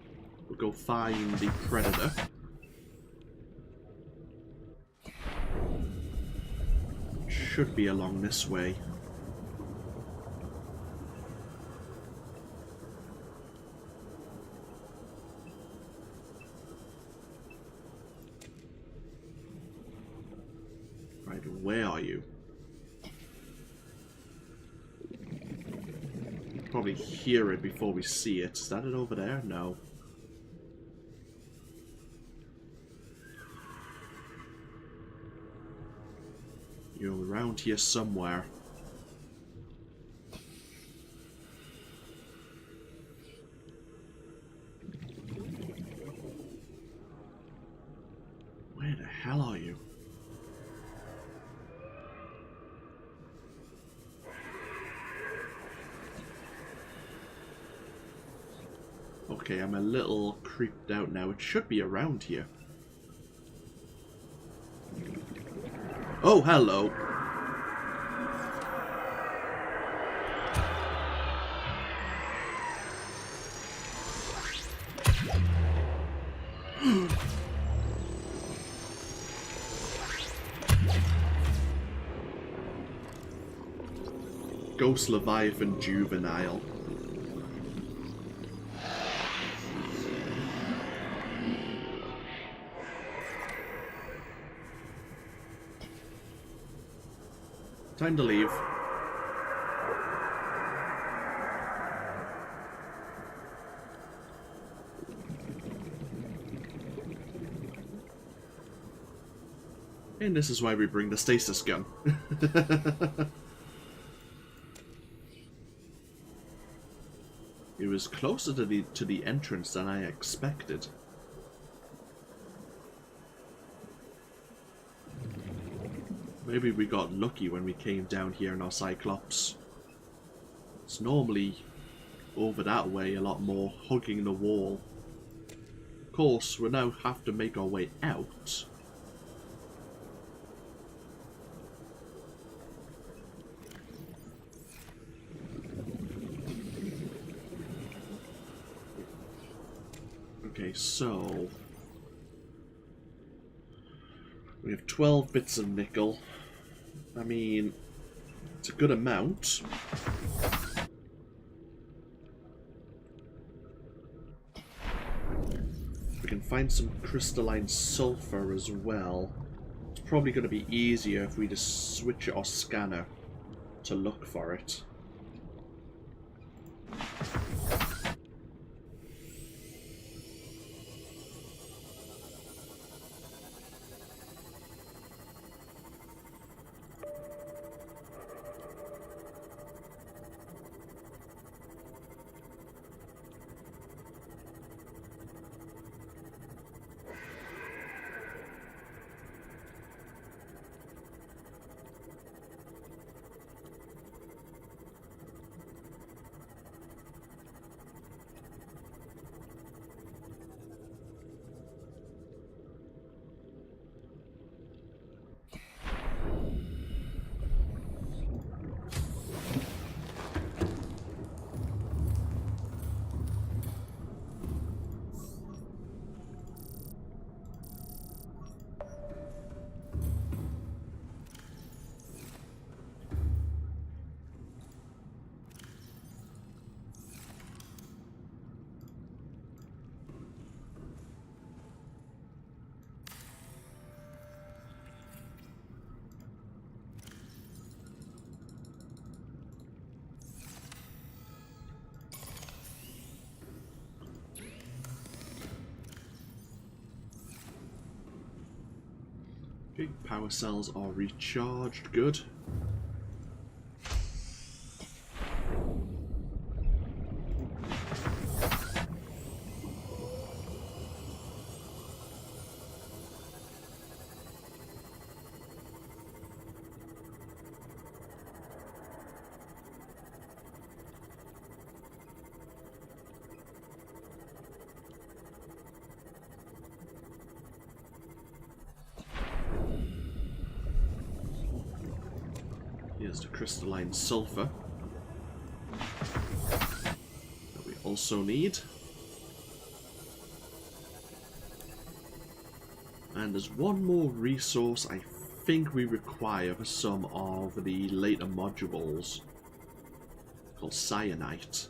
we'll go find the predator. Should be along this way. Right, where are you? Probably hear it before we see it. Is that it over there? No. You're around here somewhere. Where the hell are you? Okay, I'm a little creeped out now. It should be around here. Oh, hello. Ghost Leviathan Juvenile. Time to leave. And this is why we bring the stasis gun. It was closer to the entrance than I expected. Maybe we got lucky when we came down here in our Cyclops. It's normally over that way, a lot more hugging the wall. Of course, we now have to make our way out. Okay, so we have 12 bits of nickel. I mean, it's a good amount. We can find some crystalline sulfur as well. It's probably going to be easier if we just switch our scanner to look for it. Okay, power cells are recharged. Good. Here's the crystalline sulfur that we also need. And there's one more resource I think we require for some of the later modules, called cyanite.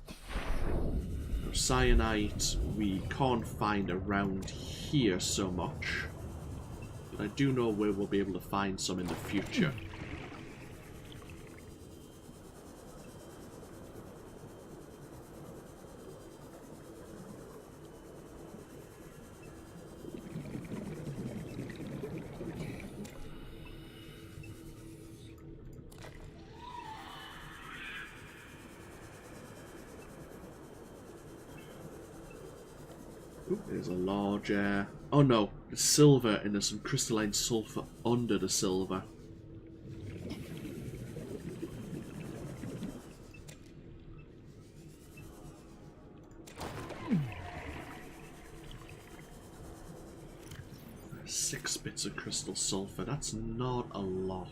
Now, cyanite we can't find around here so much, but I do know where we'll be able to find some in the future. Ooh, there's a large... oh no, there's silver and there's some crystalline sulfur under the silver. There's 6 bits of crystal sulfur, that's not a lot.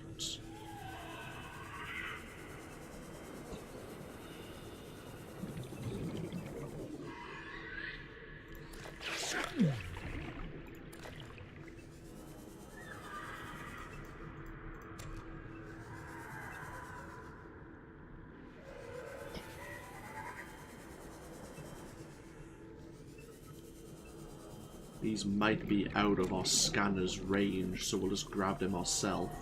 These might be out of our scanner's range, so we'll just grab them ourselves.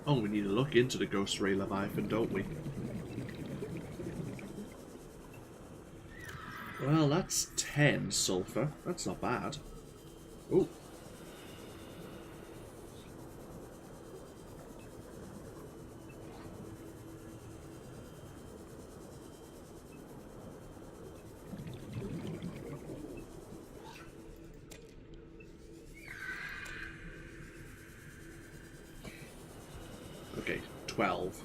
Oh, we need to look into the Ghost Ray Leviathan, don't we? Well, that's 10 sulfur. That's not bad. Oh. Okay, 12.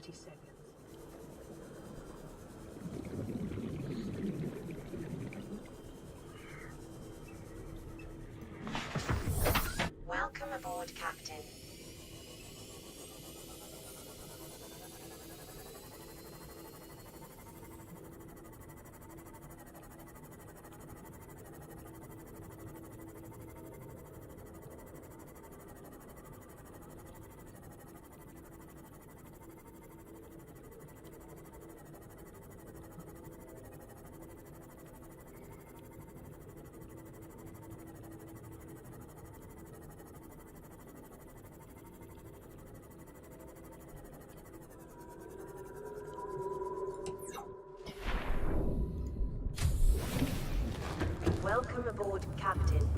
Seconds. Welcome aboard, Captain. aboard, Captain.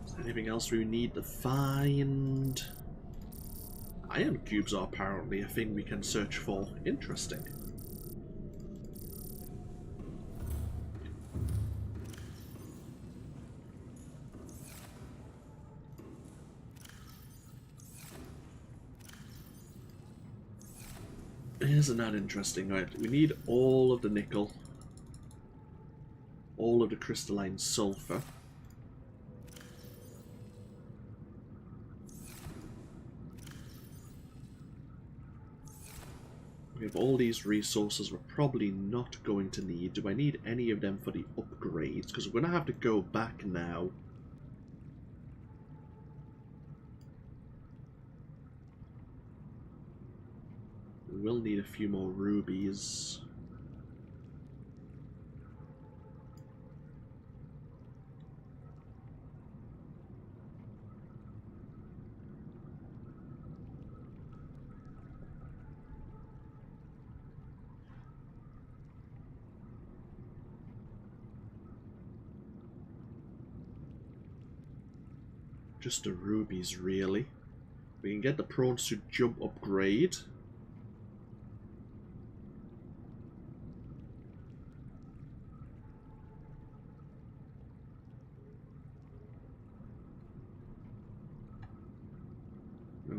Is there anything else we need to find? Iron cubes are apparently a thing we can search for. Interesting. Isn't that interesting? Right, we need all of the nickel, all of the crystalline sulfur. We have all these resources we're probably not going to need. Do I need any of them for the upgrades? Because we're going to have to go back now. We will need a few more rubies. Just the rubies, really. We can get the prawns to jump upgrade.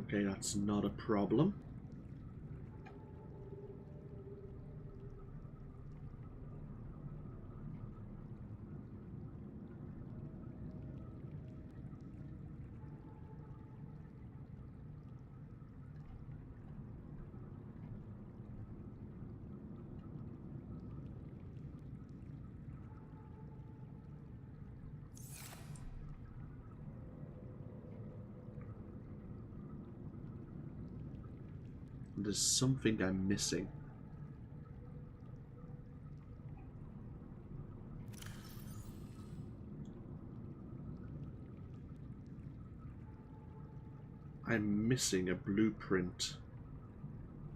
Okay, that's not a problem. There's something I'm missing. I'm missing a blueprint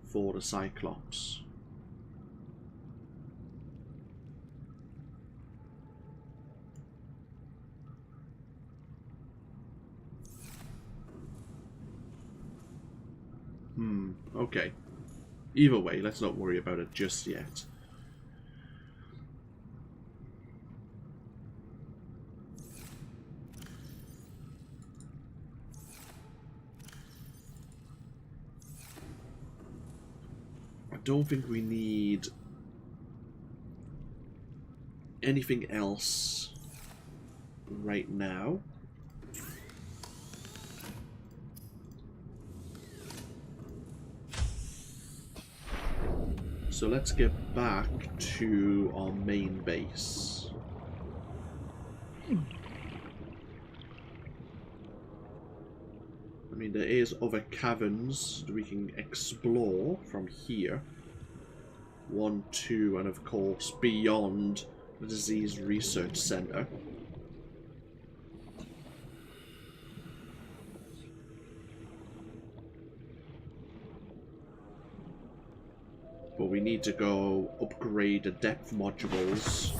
for the Cyclops. Okay. Either way, let's not worry about it just yet. I don't think we need anything else right now. So let's get back to our main base. I mean, there is other caverns that we can explore from here. 1, 2, and of course beyond the Disease Research Center. But we need to go upgrade the depth modules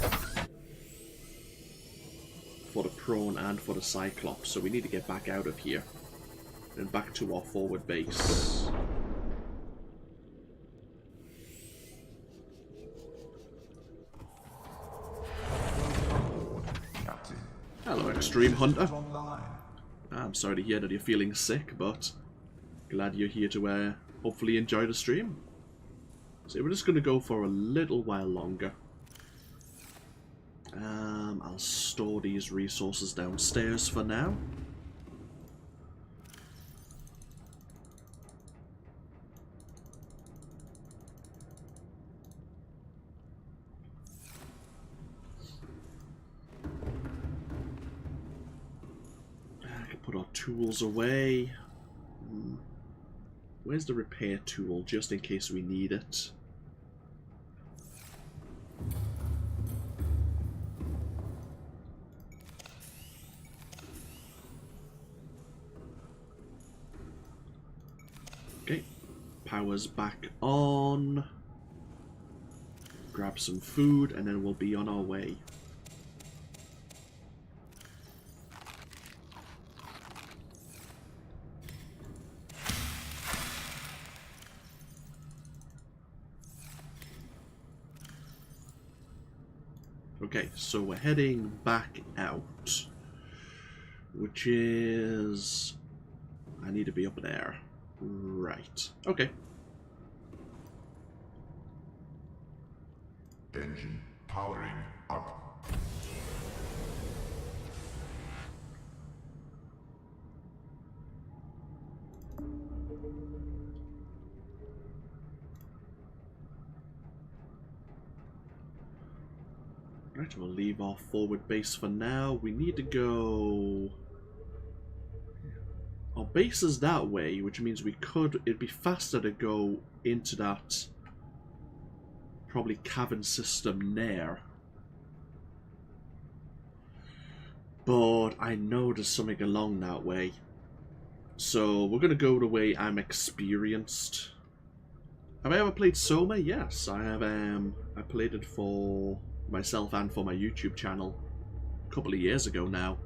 for the Prawn and for the Cyclops, so we need to get back out of here and back to our forward base. Captain. Hello, Extreme Hunter. Online. I'm sorry to hear that you're feeling sick, but glad you're here to hopefully enjoy the stream. So we're just going to go for a little while longer. I'll store these resources downstairs for now. I can put our tools away. Where's the repair tool, just in case we need it? Okay, power's back on. grab some food, and then we'll be on our way. Okay, so we're heading back out, which is... I need to be up there. Right. Okay. Engine powering up. Right, we'll leave our forward base for now. We need to go... Our base is that way, which means we could... It'd be faster to go into that... probably cavern system there. But I know there's something along that way. So we're going to go the way I'm experienced. Have I ever played Soma? Yes, I have. I played it for myself and for my YouTube channel a couple of years ago now.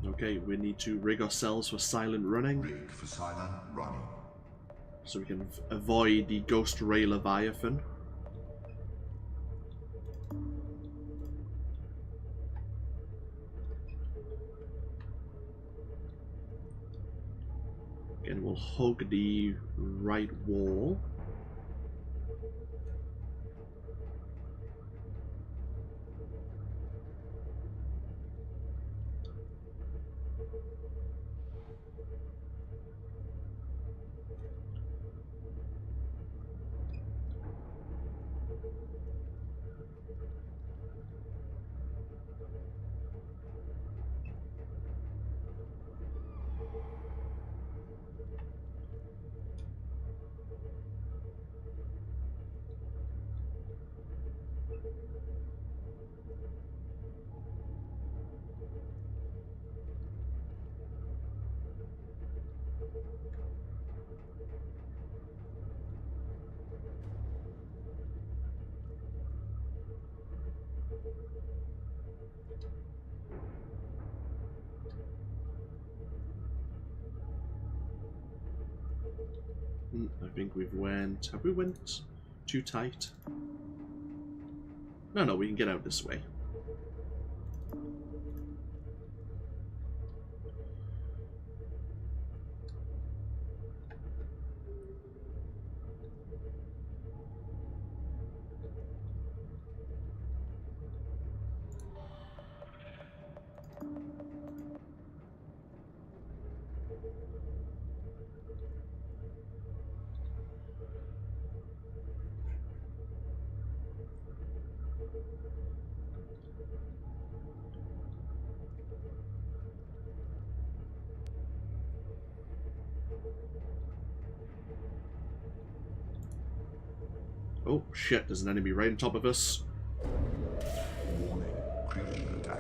Okay, we need to rig ourselves for silent running, Rig for silent running. so we can avoid the Ghost Ray Leviathan. Again, we'll hug the right wall. I think we've went... Have we went too tight? No, we can get out this way. Oh shit, there's an enemy right on top of us. Warning, creature attack.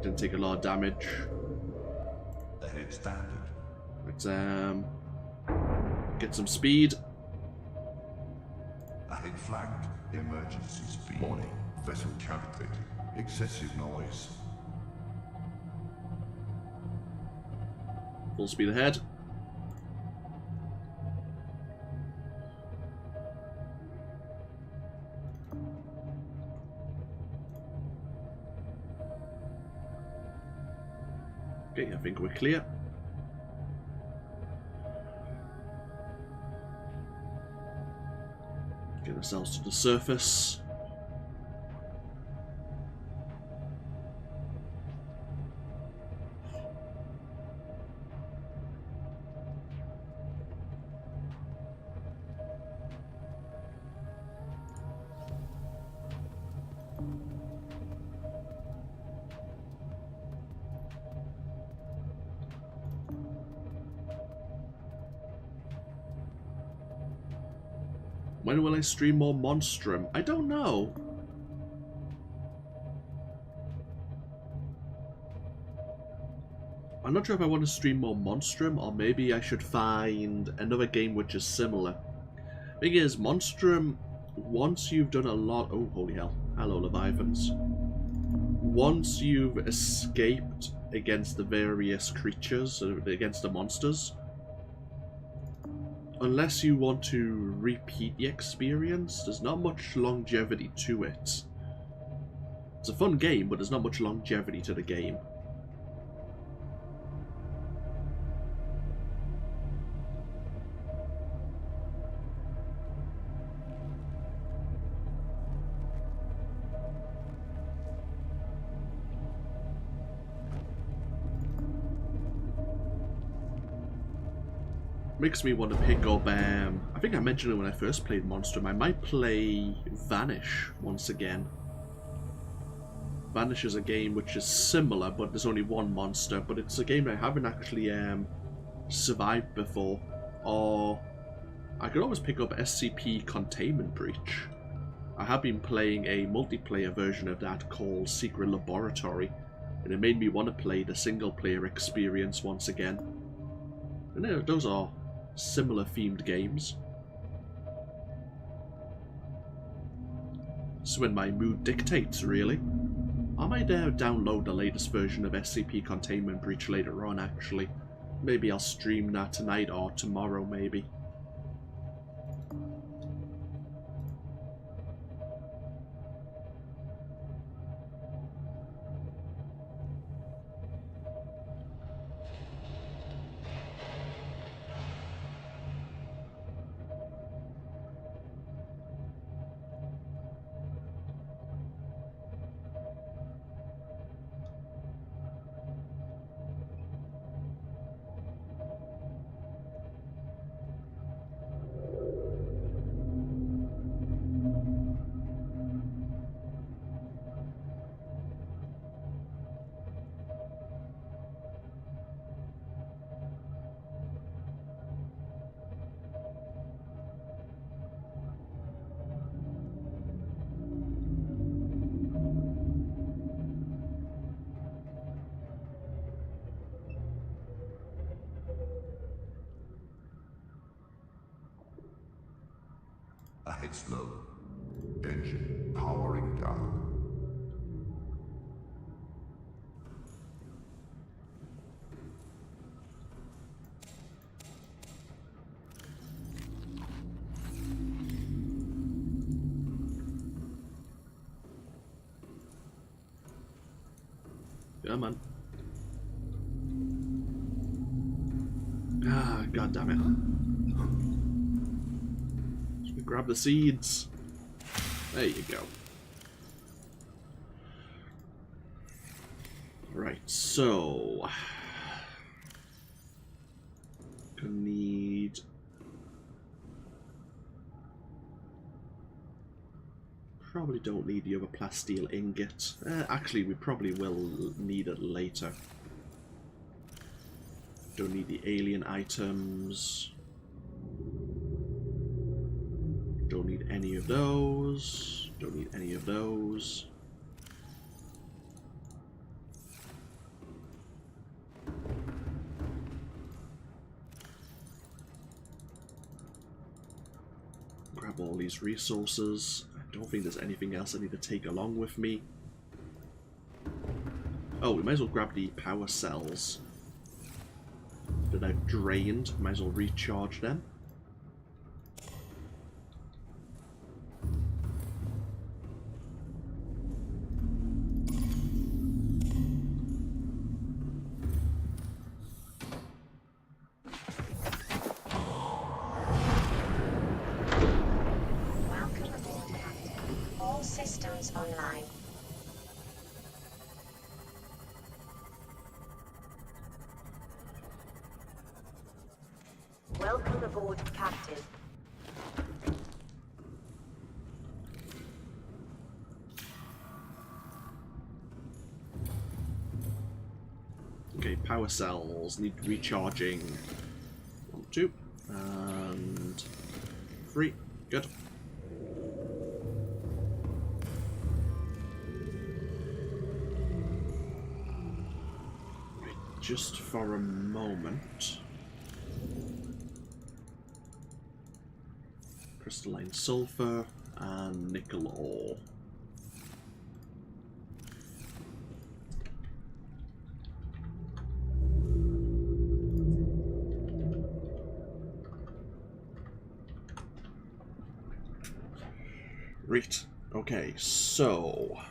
Didn't take a lot of damage. Ahead standard. Let's get some speed. Ahead flagged. Emergency speed. Warning, vessel counterfeit. Excessive noise. Full speed ahead. Okay, I think we're clear. Get ourselves to the surface. When will I stream more Monstrum? I don't know. I'm not sure if I want to stream more Monstrum, or maybe I should find another game which is similar. Thing is, Monstrum, once you've done a lot... Oh, holy hell. Hello, Leviathans. Once you've escaped against the various creatures, against the monsters, unless you want to repeat the experience, there's not much longevity to it. It's a fun game, but there's not much longevity to the game. Makes me want to pick up, I think I mentioned it when I first played Monstrum, I might play Vanish once again. Vanish is a game which is similar, but there's only one monster, but it's a game I haven't actually survived before. Or I could always pick up SCP Containment Breach. I have been playing a multiplayer version of that called Secret Laboratory, and it made me want to play the single player experience once again. And those are similar themed games. So when my mood dictates, really. I might download the latest version of SCP Containment Breach later on, actually. Maybe I'll stream that tonight or tomorrow, maybe. It's low. Engine powering down. Come on. Ah, god damn it. Grab the seeds. There you go. Right, so gonna need probably don't need the other plasteel ingot. Actually, we probably will need it later. Don't need the alien items. Don't need any of those. Don't need any of those. Grab all these resources. I don't think there's anything else I need to take along with me. Oh, we might as well grab the power cells that I've drained. Might as well recharge them. Online. Welcome aboard, Captain. Okay, power cells need recharging. 1, 2, and 3. Good. just for a moment. Crystalline sulfur and nickel ore. Right, okay, so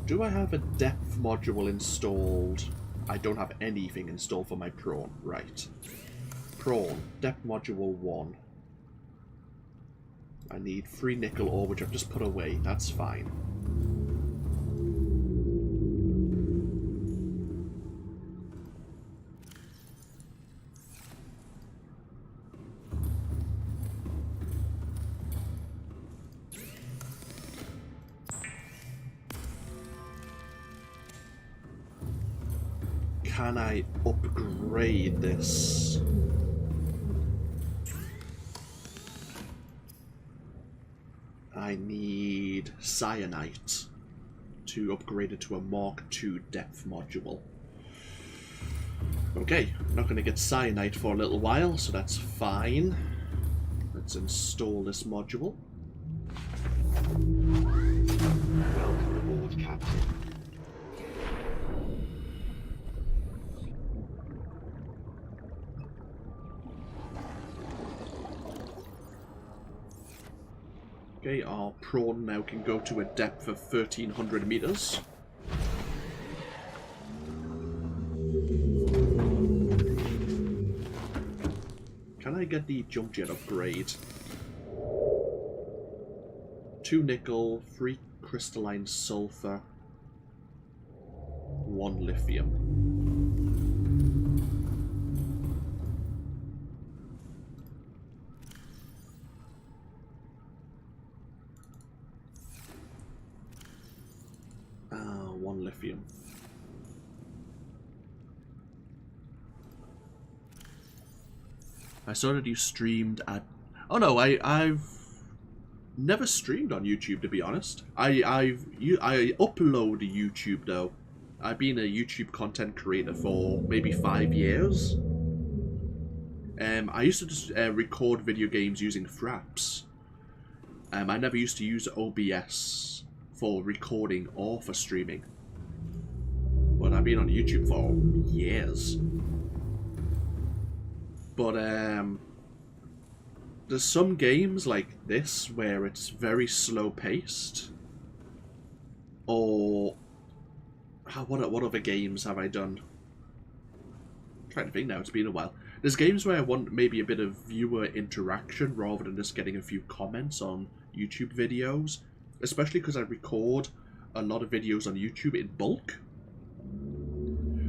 do I have a depth module installed? I don't have anything installed for my prawn. Right. Prawn, depth module 1. I need 3 nickel ore, which I've just put away. That's fine. Can I upgrade this? I need cyanite to upgrade it to a Mark II depth module. Okay, I'm not going to get cyanite for a little while, so that's fine. Let's install this module. Welcome aboard, Captain. Okay, our prawn now can go to a depth of 1,300 meters. Can I get the jump jet upgrade? 2 nickel, 3 crystalline sulfur, 1 lithium. Lithium. I saw that you streamed at... Oh no, I've never streamed on YouTube, to be honest. I upload to YouTube though. I've been a YouTube content creator for maybe 5 years. I used to just record video games using Fraps. I never used to use OBS for recording or for streaming. But I've been on YouTube for years. But there's some games like this where it's very slow paced. Or what other games have I done? I'm trying to think now, it's been a while. There's games where I want maybe a bit of viewer interaction rather than just getting a few comments on YouTube videos. Especially because I record a lot of videos on YouTube in bulk.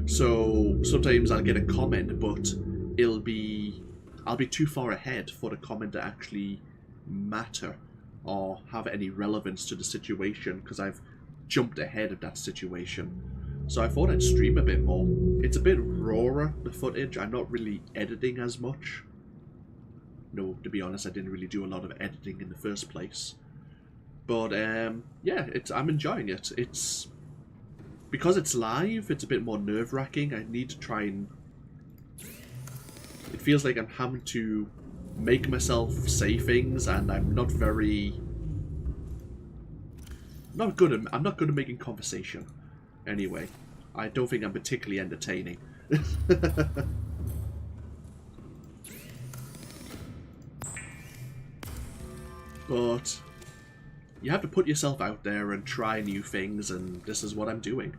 So sometimes I'll get a comment, but I'll be too far ahead for the comment to actually matter or have any relevance to the situation because I've jumped ahead of that situation. So I thought I'd stream a bit more. It's a bit rawer, the footage. I'm not really editing as much. No, to be honest, I didn't really do a lot of editing in the first place. But yeah, I'm enjoying it. Because it's live, it's a bit more nerve-wracking. I need to try and... It feels like I'm having to make myself say things, and I'm not very... I'm not good at making conversation. Anyway, I don't think I'm particularly entertaining. But... you have to put yourself out there and try new things, and this is what I'm doing.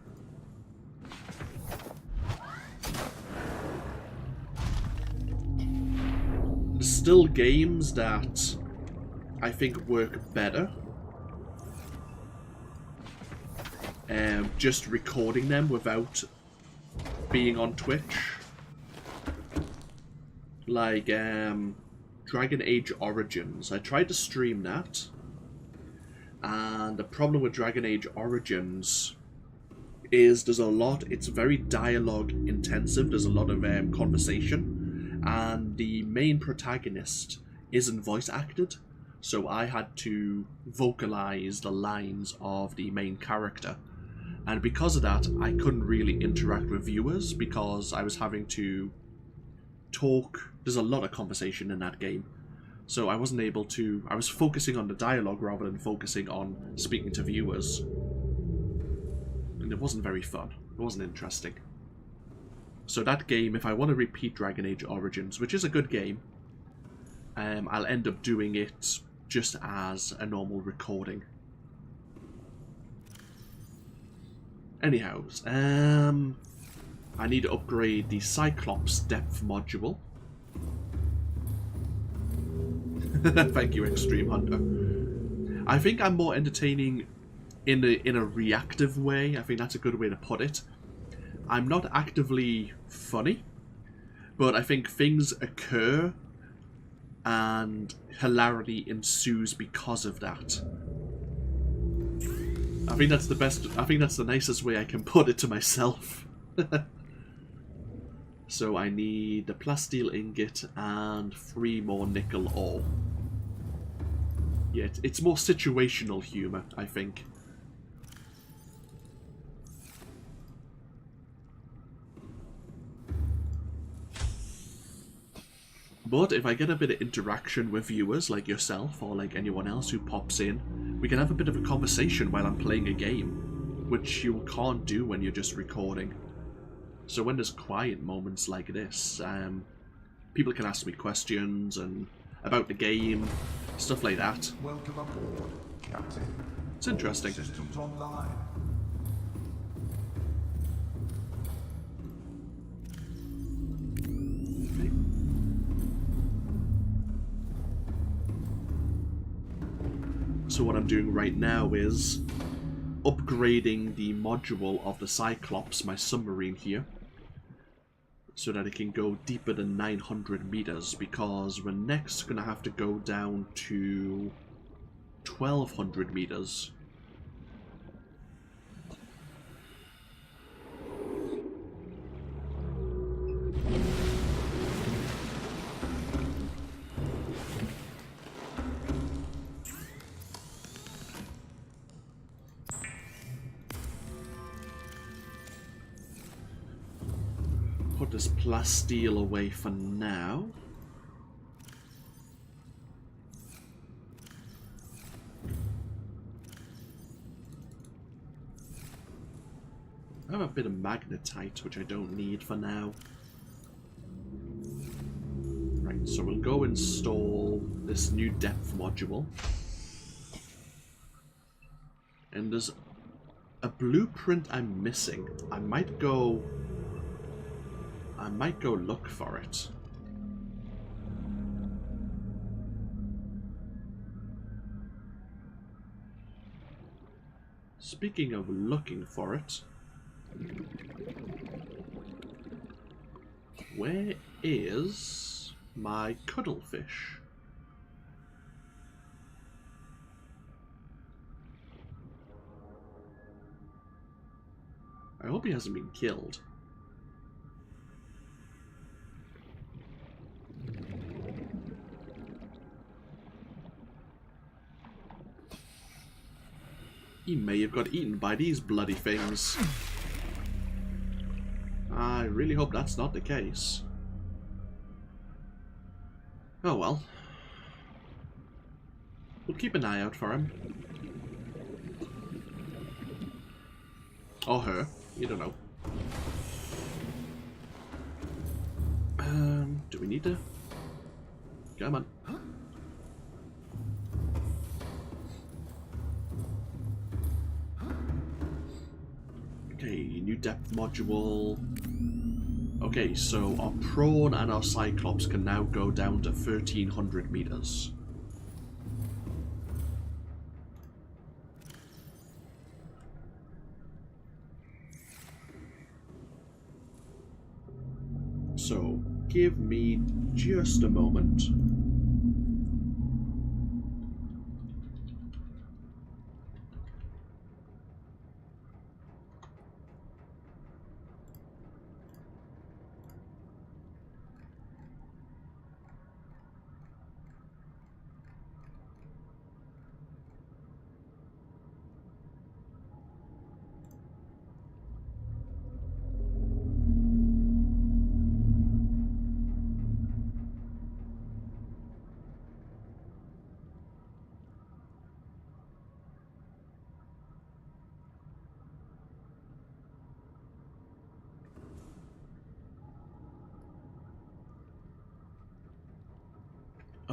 There's still games that I think work better. Just recording them without being on Twitch. Like, Dragon Age Origins. I tried to stream that. And the problem with Dragon Age Origins is it's very dialogue intensive, there's a lot of conversation, and the main protagonist isn't voice acted, so I had to vocalize the lines of the main character, And because of that, I couldn't really interact with viewers because I was having to talk. There's a lot of conversation in that game. So I wasn't able to... I was focusing on the dialogue rather than focusing on speaking to viewers. And it wasn't very fun. It wasn't interesting. So that game, if I want to repeat Dragon Age Origins, which is a good game, I'll end up doing it just as a normal recording. Anyhow, I need to upgrade the Cyclops depth module. Thank you, Extreme Hunter. I think I'm more entertaining in a reactive way. I think that's a good way to put it. I'm not actively funny, but I think things occur and hilarity ensues because of that. I think that's the best. I think that's the nicest way I can put it to myself. So I need the plasteel ingot and 3 more nickel ore. Yeah, it's more situational humour, I think. But if I get a bit of interaction with viewers like yourself or like anyone else who pops in, we can have a bit of a conversation while I'm playing a game, which you can't do when you're just recording. So when there's quiet moments like this, people can ask me questions and about the game, stuff like that. Welcome aboard, Captain. It's interesting. Systems online. So what I'm doing right now is upgrading the module of the Cyclops, my submarine here, so that it can go deeper than 900 meters, because we're next going to have to go down to 1200 meters. Put this plasteel away for now. I have a bit of magnetite, which I don't need for now. Right, so we'll go install this new depth module. And there's a blueprint I'm missing. I might go look for it. Speaking of looking for it, where is my cuttlefish? I hope he hasn't been killed. He may have got eaten by these bloody things. I really hope that's not the case. Oh well. We'll keep an eye out for him. Or her. You don't know. Do we need to... Come on. Okay, new depth module. Okay, so our prawn and our cyclops can now go down to 1300 meters. So, give me just a moment.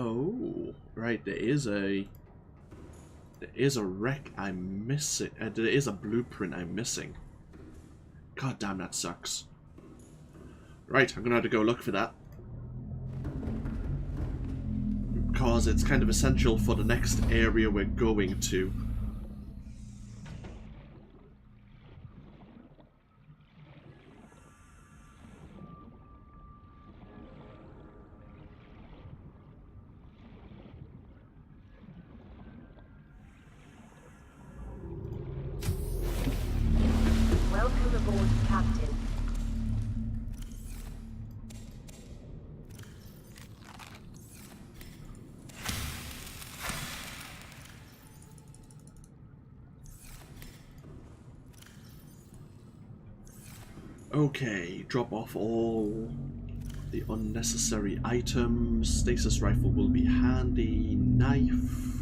Oh, right. There is a wreck I'm missing. There is a blueprint I'm missing. God damn, that sucks. Right, I'm gonna have to go look for that. Because it's kind of essential for the next area we're going to. Welcome aboard, Captain. Okay, drop off all the unnecessary items. Stasis rifle will be handy. Knife.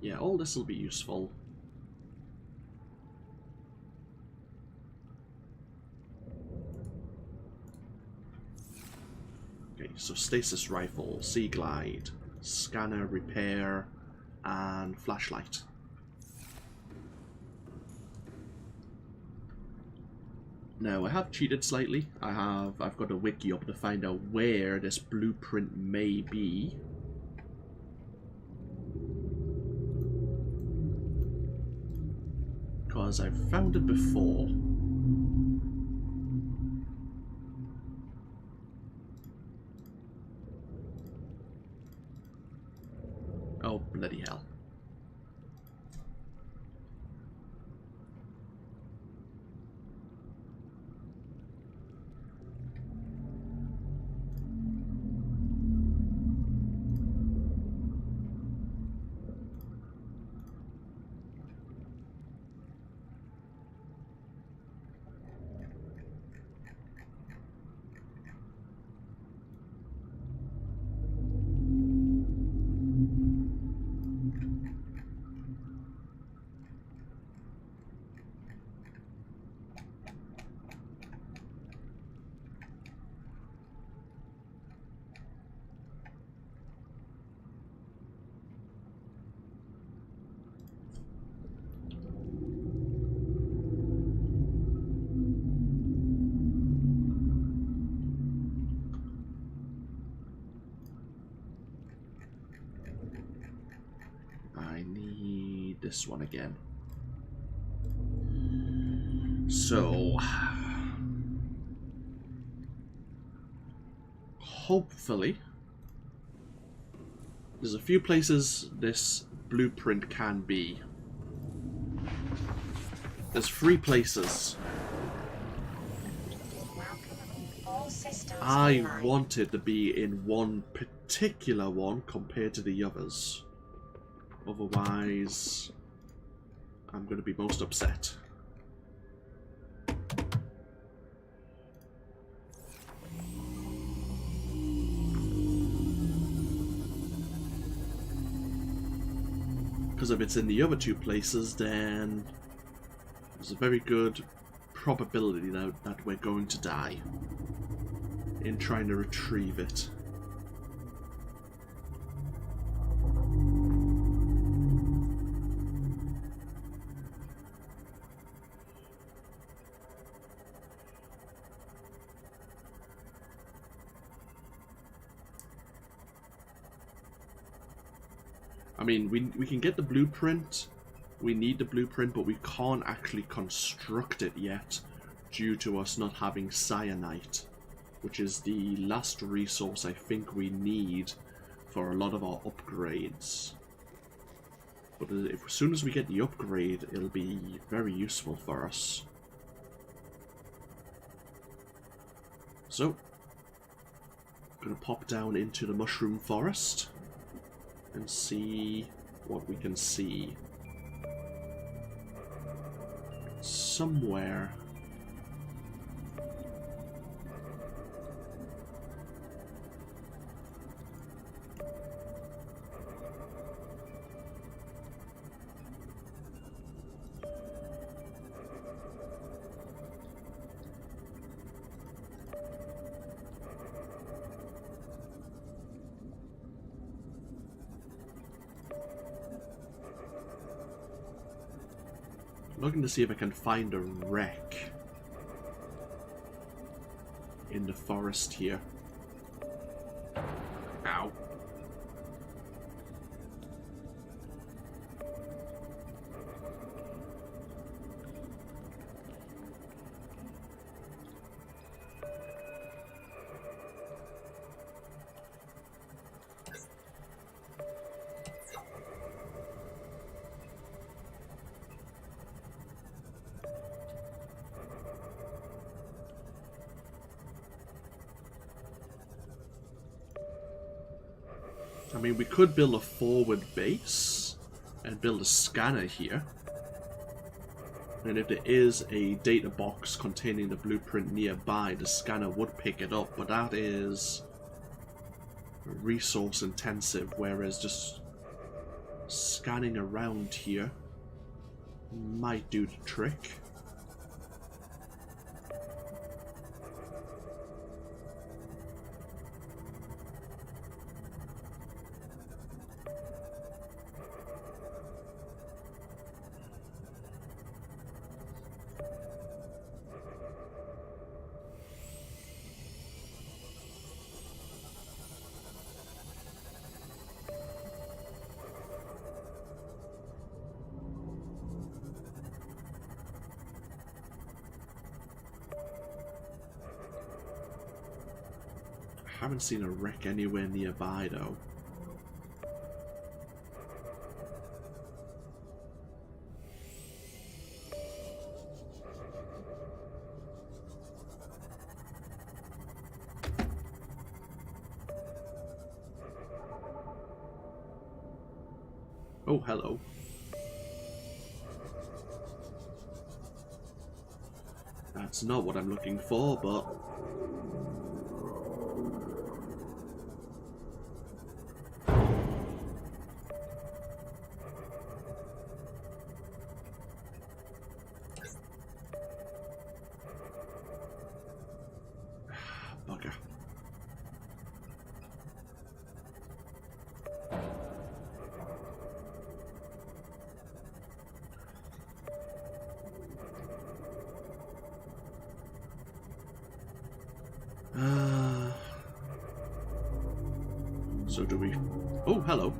Yeah, all this will be useful. Okay, so stasis rifle, sea glide, scanner, repair, and flashlight. Now, I have cheated slightly. I've got a wiki up to find out where this blueprint may be. Because I've found it before. Oh, bloody hell. I need this one again. So, hopefully, there's a few places this blueprint can be. There's 3 places. All systems I online. want it to be in one particular one compared to the others. Otherwise, I'm going to be most upset. Because if it's in the other 2 places, then there's a very good probability that we're going to die in trying to retrieve it. I mean, we can get the blueprint. We need the blueprint, but we can't actually construct it yet due to us not having cyanite, which is the last resource I think we need for a lot of our upgrades. But as soon as we get the upgrade, it'll be very useful for us. So, I'm gonna pop down into the mushroom forest and see what we can see. Somewhere. looking to see if I can find a wreck in the forest here. Ow. I mean, we could build a forward base and build a scanner here. And if there is a data box containing the blueprint nearby, the scanner would pick it up, but that is resource intensive, whereas just scanning around here might do the trick. Haven't seen a wreck anywhere nearby though. Oh, hello. That's not what I'm looking for, but bugger. So do we... Oh, hello.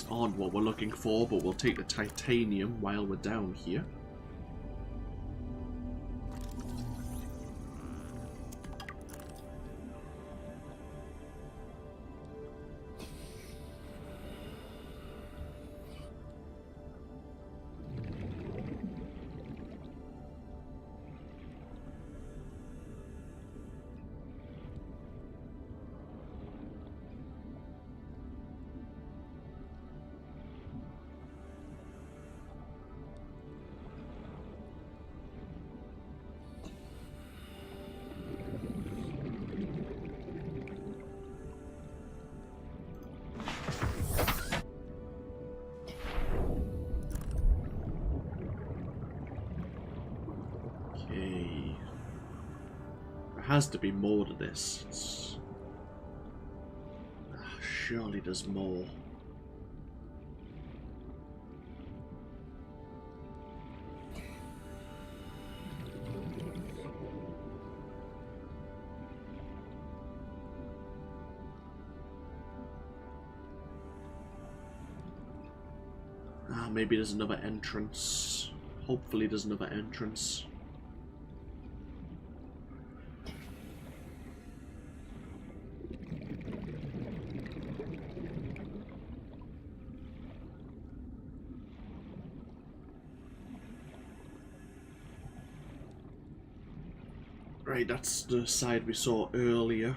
On what we're looking for, but we'll take the titanium while we're down here. Has to be more to this. Surely there's more. maybe there's another entrance. Hopefully there's another entrance. Right, that's the side we saw earlier.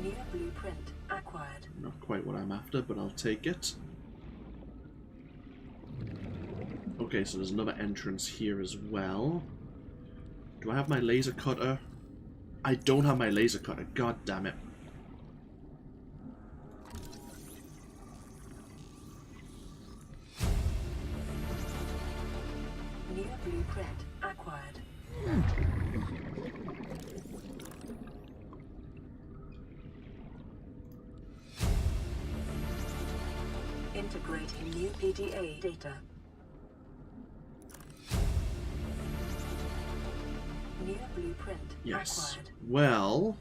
New blueprint acquired. Not quite what I'm after, but I'll take it. Okay, so there's another entrance here as well. Do I have my laser cutter? I don't have my laser cutter, god damn it. New blueprint acquired. Integrating new PDA data. New blueprint Yes. acquired. Well,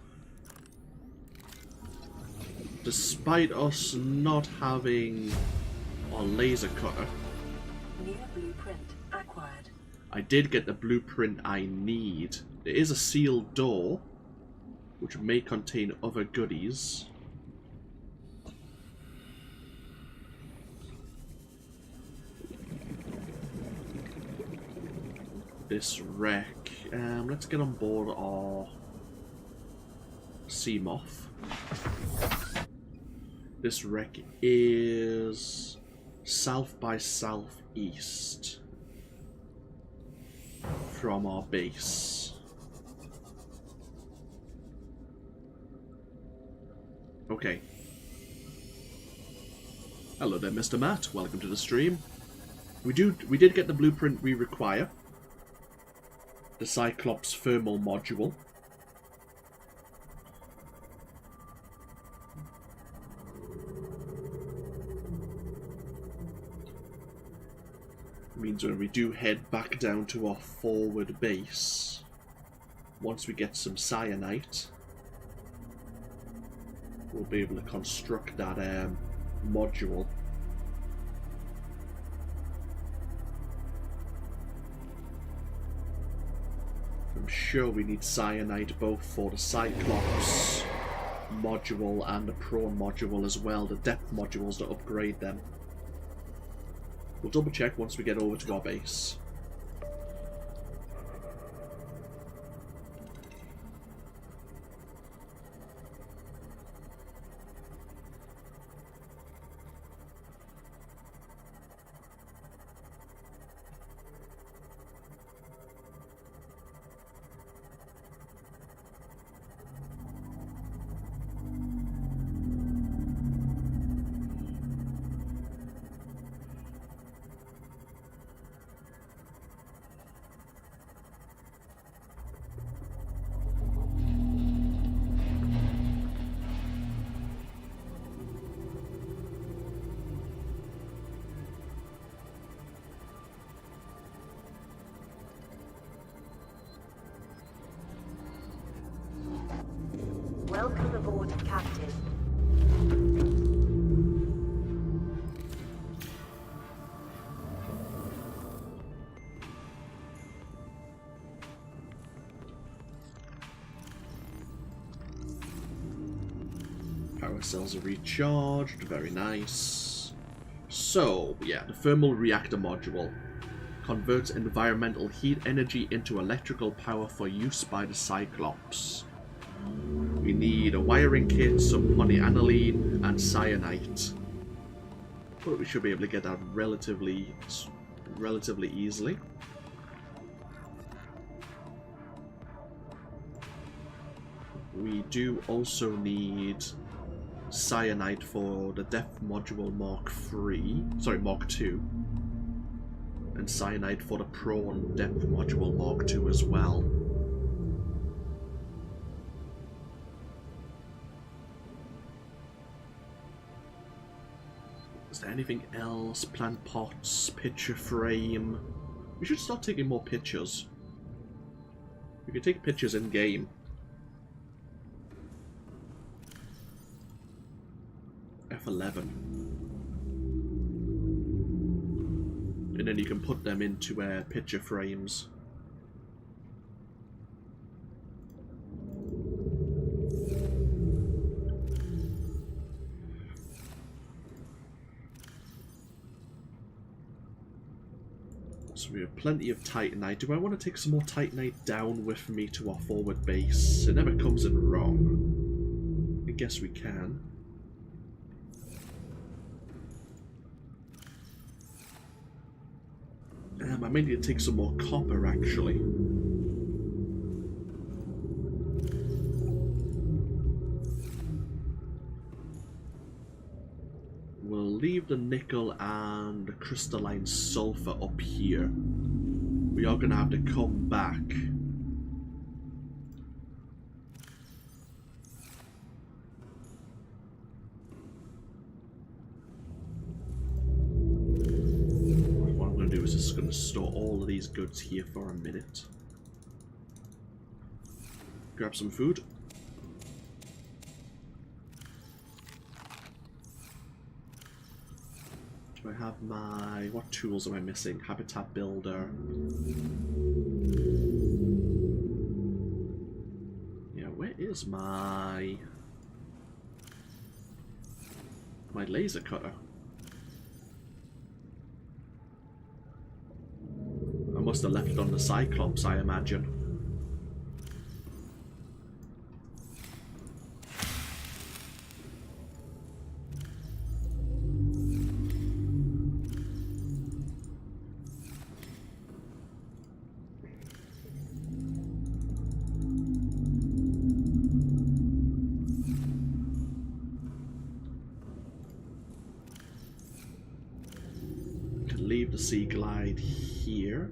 despite us not having our laser cutter, New blueprint acquired. I did get the blueprint I need. There is a sealed door, which may contain other goodies. This wreck. Let's get on board our Seamoth. This wreck is south by southeast from our base. Okay. Hello there, Mr. Matt. Welcome to the stream. We did get the blueprint we require. The Cyclops thermal module. Means when we do head back down to our forward base, once we get some cyanite, we'll be able to construct that module. I'm sure we need cyanite both for the Cyclops module and the Prawn module as well, the depth modules to upgrade them. We'll double check once we get over to our base. Welcome aboard, Captain. Power cells are recharged, very nice. So, yeah, the thermal reactor module converts environmental heat energy into electrical power for use by the Cyclops. We need a wiring kit, some polyaniline, and cyanite. But we should be able to get that relatively easily. we do also need cyanide for the depth module Mark II, and cyanide for the prawn depth module Mark II as well. Is there anything else? Plant pots, picture frame. We should start taking more pictures. We can take pictures in game. F11. And then you can put them into picture frames. So we have plenty of Titanite. Do I want to take some more Titanite down with me to our forward base? It never comes in wrong. I guess we can. I may need to take some more copper, actually. We'll leave the nickel and the crystalline sulfur up here. We are going to have to come back. What I'm going to do is just going to store all of these goods here for a minute. Grab some food. Do I have my... what tools am I missing? Habitat builder. Yeah, where is my laser cutter? I must have left it on the Cyclops, I imagine. The Sea Glide here.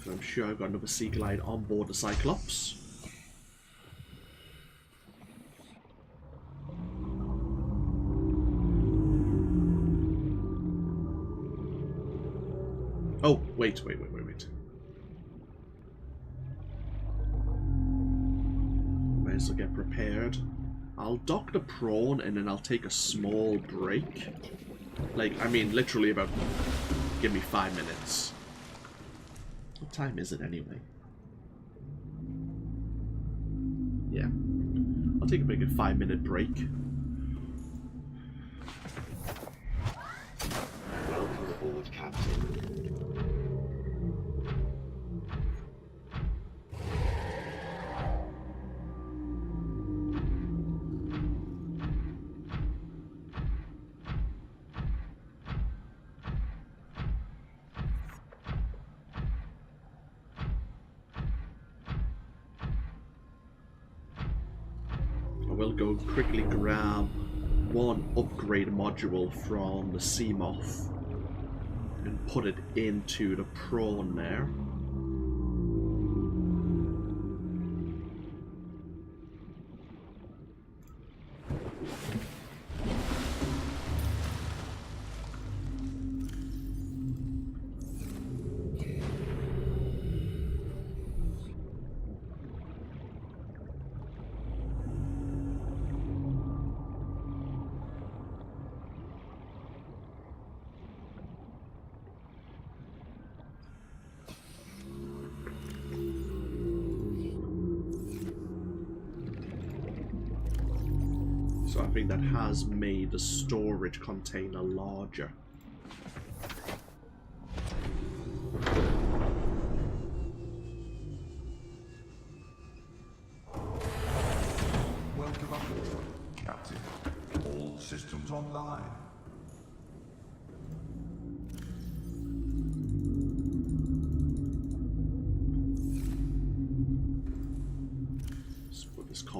So I'm sure I've got another Sea Glide on board the Cyclops. Oh, wait. Might as well get prepared. I'll dock the prawn and then I'll take a small break. Like, I mean, literally about... give me 5 minutes. What time is it anyway? Yeah. I'll take a big 5-minute break. Welcome aboard, Captain. We'll go quickly grab one upgrade module from the Sea Moth and put it into the prawn there. So I think that has made the storage container larger. Welcome aboard, Captain. All systems online.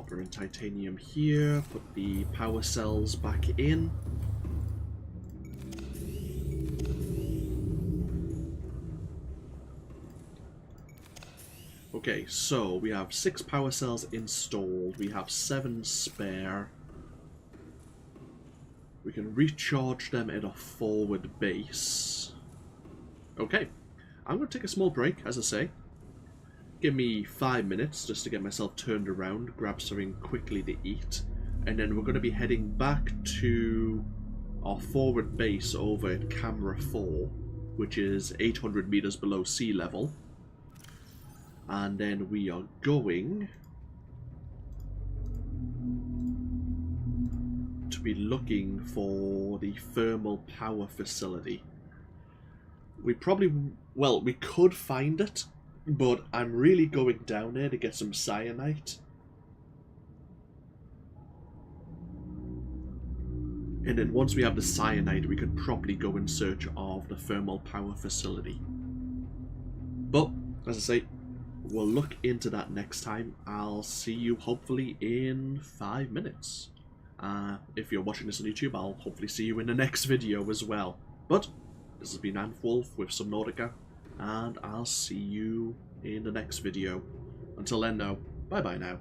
Copper and titanium here. Put the power cells back in. Okay, so we have 6 power cells installed. We have 7 spare. We can recharge them at a forward base. Okay, I'm going to take a small break, as I say. Give me 5 minutes just to get myself turned around, grab something quickly to eat, and then we're going to be heading back to our forward base over at Camera 4, which is 800 meters below sea level. And then we are going to be looking for the thermal power facility. We probably, well, we could find it, but I'm really going down there to get some cyanite. And then once we have the cyanide, we could probably go in search of the thermal power facility. But, as I say, we'll look into that next time. I'll see you hopefully in 5 minutes. If you're watching this on YouTube, I'll hopefully see you in the next video as well. But, this has been AnthWolf with Subnautica, and I'll see you in the next video. Until then, though, bye-bye now.